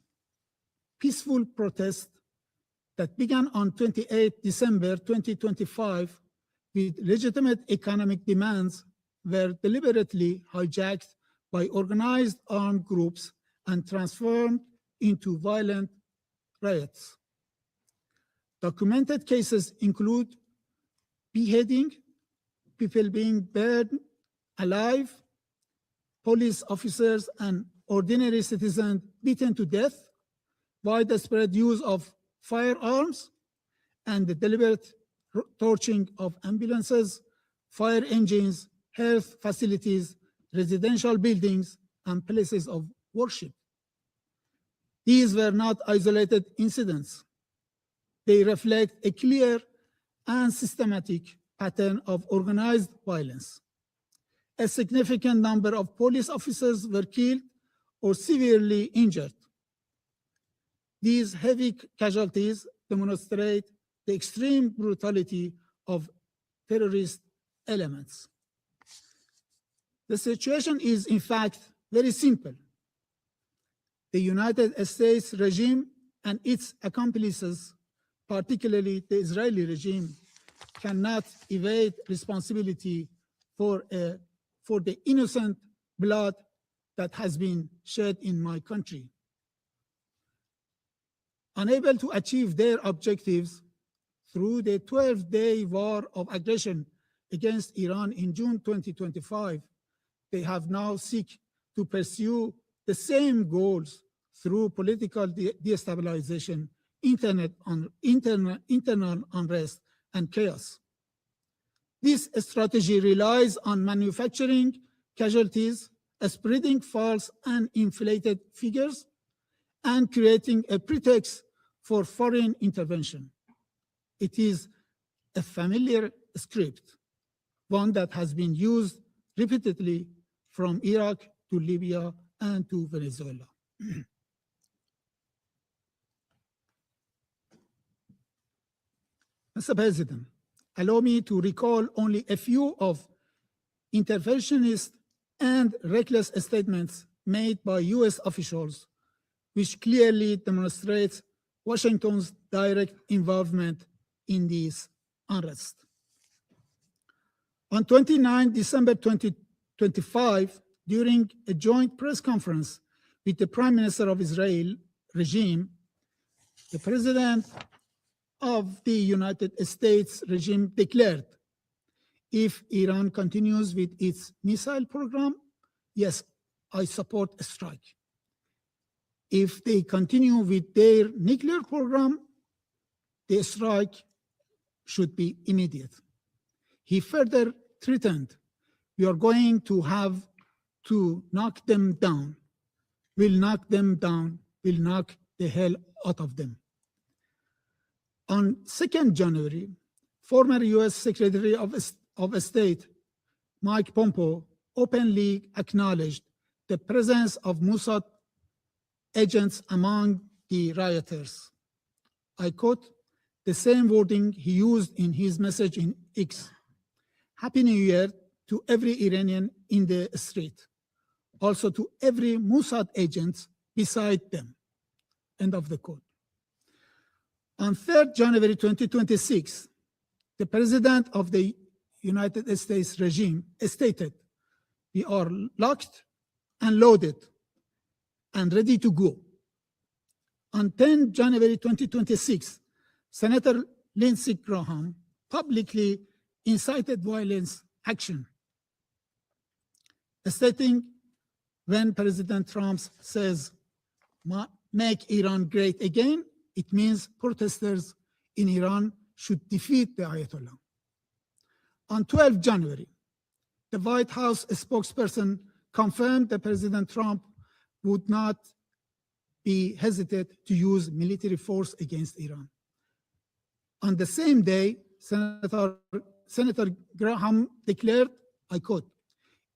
Peaceful protests that began on 28 December 2025 with legitimate economic demands were deliberately hijacked by organized armed groups and transformed into violent riots. Documented cases include beheading, people being burned alive, police officers and ordinary citizens beaten to death, widespread use of firearms, and the deliberate torching of ambulances, fire engines, health facilities, residential buildings, and places of worship. These were not isolated incidents. They reflect a clear and systematic pattern of organized violence. A significant number of police officers were killed or severely injured. These heavy casualties demonstrate the extreme brutality of terrorist elements. The situation is, in fact, very simple. The United States regime and its accomplices, particularly the Israeli regime, cannot evade responsibility for the innocent blood that has been shed in my country. Unable to achieve their objectives through the 12-day war of aggression against Iran in June 2025, they have now sought to pursue the same goals through political destabilization, internal unrest, and chaos. This strategy relies on manufacturing casualties, spreading false and inflated figures, and creating a pretext for foreign intervention. It is a familiar script, one that has been used repeatedly from Iraq to Libya and to Venezuela. Mr. President, allow me to recall only a few of interventionist and reckless statements made by US officials, which clearly demonstrates Washington's direct involvement in this unrest. On 29 December 2025, during a joint press conference with the Prime Minister of Israel regime, the President of the United States regime declared, If Iran continues with its missile program, yes, I support a strike. If they continue with their nuclear program, the strike should be immediate. He further threatened, we are going to have to knock them down. We'll knock them down, we'll knock the hell out of them. On 2nd January, former US Secretary of State Mike Pompeo openly acknowledged the presence of Mossad agents among the rioters. I quote the same wording he used in his message in X. Happy New Year to every Iranian in the street, also to every Mossad agent beside them. End of the quote. On 3rd January 2026, the President of the United States regime stated, we are locked and loaded and ready to go. On 10 January 2026, Senator Lindsey Graham publicly incited violence action, stating when President Trump says, make Iran great again, it means protesters in Iran should defeat the Ayatollah. On 12 January, the White House spokesperson confirmed that President Trump would not be hesitant to use military force against Iran. On the same day, Senator Graham declared, I quote,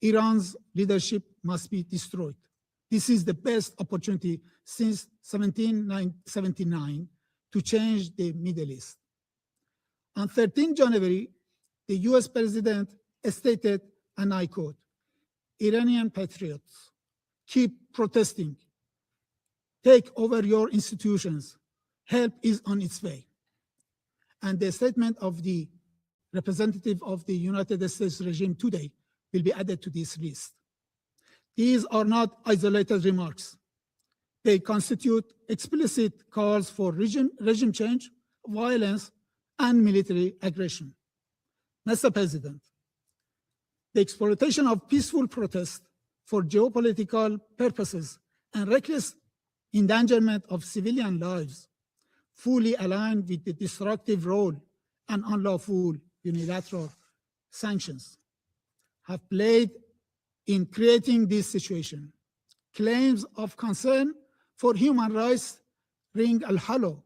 Iran's leadership must be destroyed. This is the best opportunity since 1779 to change the Middle East. On 13 January, the US president stated, and I quote, Iranian patriots, keep protesting, take over your institutions, help is on its way. And the statement of the representative of the United States regime today will be added to this list. These are not isolated remarks. They constitute explicit calls for regime change, violence, and military aggression. Mr. President, the exploitation of peaceful protest for geopolitical purposes and reckless endangerment of civilian lives fully aligned with the destructive role and unlawful unilateral sanctions have played in creating this situation. Claims of concern for human rights ring hollow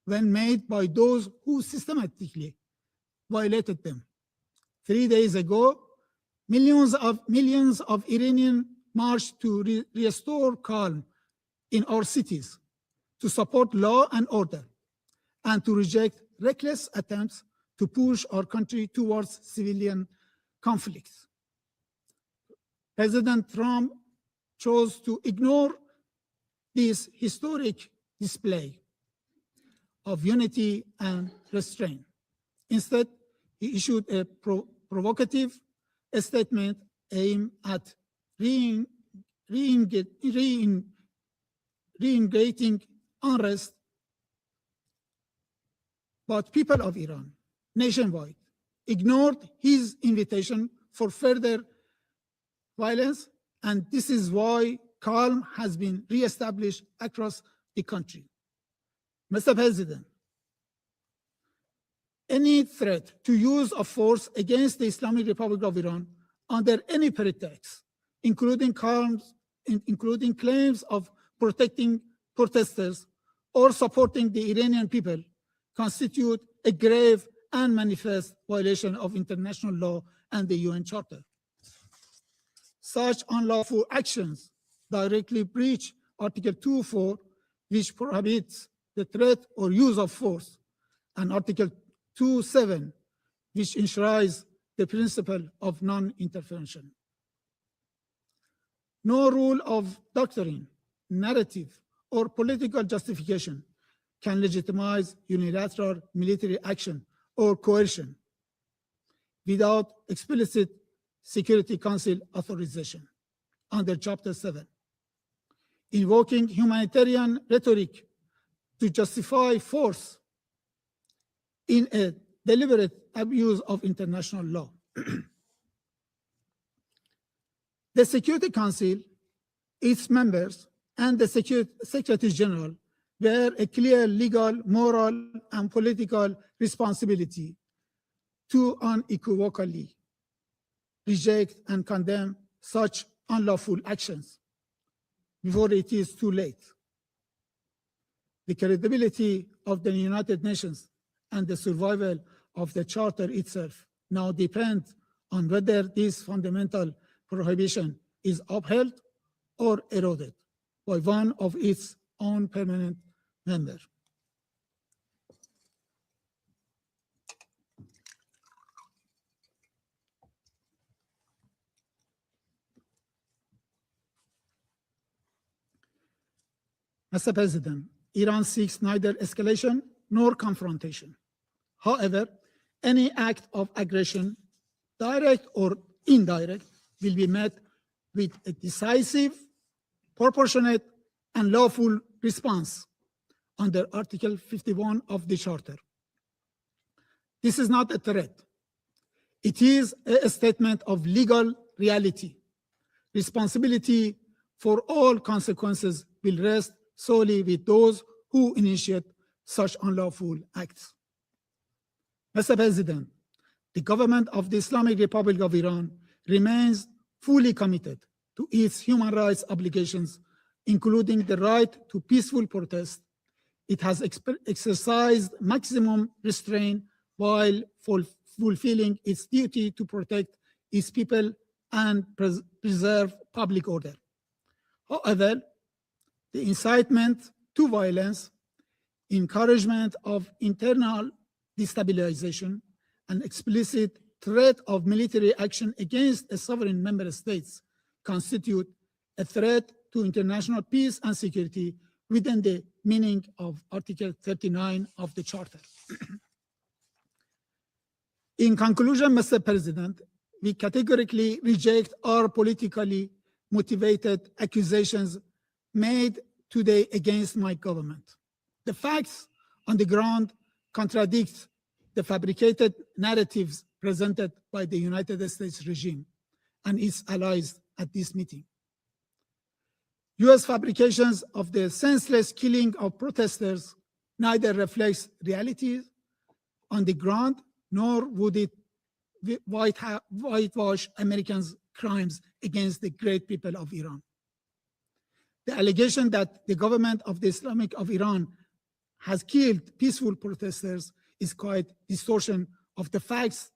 when made by those who systematically violated them. 3 days ago, millions of Iranians marched to restore calm in our cities, to support law and order, and to reject reckless attempts to push our country towards civilian conflicts. President Trump chose to ignore this historic display of unity and restraint. Instead, he issued a provocative statement aimed at reinvigorating unrest, but people of Iran nationwide ignored his invitation for further violence, and this is why calm has been reestablished across the country. Mr. President, any threat to use of force against the Islamic Republic of Iran under any pretext, including claims of protecting protesters or supporting the Iranian people, constitute a grave and manifest violation of international law and the UN Charter. Such unlawful actions directly breach Article 2.4, which prohibits the threat or use of force, and Article 2.7, which enshrines the principle of non-intervention. No rule of doctrine, narrative, or political justification can legitimize unilateral military action or coercion without explicit Security Council authorization under Chapter 7. Invoking humanitarian rhetoric to justify force in a deliberate abuse of international law. The Security Council, its members, and the Secretary General bear a clear legal, moral, and political responsibility to unequivocally reject and condemn such unlawful actions before it is too late. The credibility of the United Nations and the survival of the Charter itself now depend on whether this fundamental prohibition is upheld or eroded by one of its own permanent members. Mr. President, Iran seeks neither escalation nor confrontation. However, any act of aggression, direct or indirect, will be met with a decisive, proportionate, and lawful response under Article 51 of the Charter. This is not a threat. It is a statement of legal reality. Responsibility for all consequences will rest solely with those who initiate such unlawful acts. Mr. President, the government of the Islamic Republic of Iran remains fully committed to its human rights obligations, including the right to peaceful protest. It has exercised maximum restraint while fulfilling its duty to protect its people and preserve public order. However, the incitement to violence, encouragement of internal destabilization, and explicit threat of military action against a sovereign member states constitute a threat to international peace and security within the meaning of Article 39 of the Charter. In conclusion, Mr. President, we categorically reject all politically motivated accusations made today against my government. The facts on the ground contradict the fabricated narratives presented by the United States regime and its allies at this meeting. US fabrications of the senseless killing of protesters neither reflects reality on the ground, nor would it whitewash Americans' crimes against the great people of Iran. The allegation that the government of the Islamic of Iran has killed peaceful protesters is quite distortion of the facts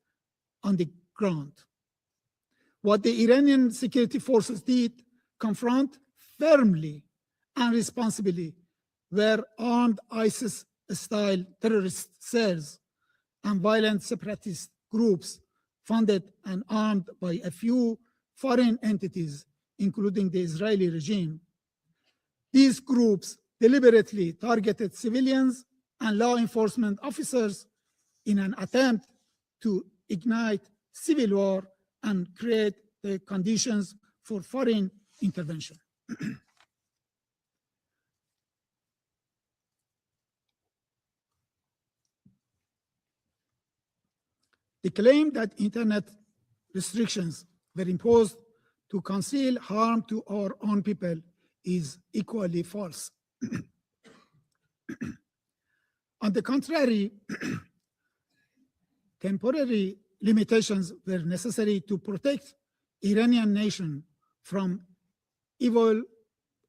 on the ground. What the Iranian security forces did confront firmly and responsibly were armed ISIS-style terrorist cells and violent separatist groups funded and armed by a few foreign entities, including the Israeli regime. These groups deliberately targeted civilians and law enforcement officers in an attempt to ignite civil war and create the conditions for foreign intervention. The claim that internet restrictions were imposed to conceal harm to our own people is equally false. On the contrary, temporary limitations were necessary to protect Iranian nation from evil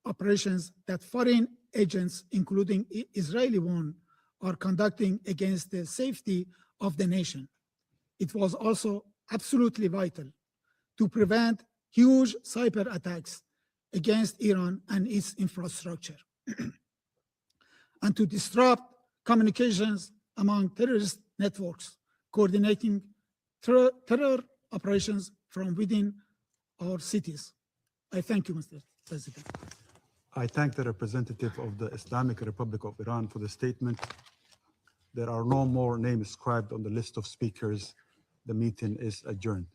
operations that foreign agents, including Israeli one, are conducting against the safety of the nation. It was also absolutely vital to prevent huge cyber attacks against Iran and its infrastructure, and to disrupt communications among terrorist networks, coordinating terror operations from within our cities. I thank you, Mr. President. I thank the representative of the Islamic Republic of Iran for the statement. There are no more names inscribed on the list of speakers. The meeting is adjourned.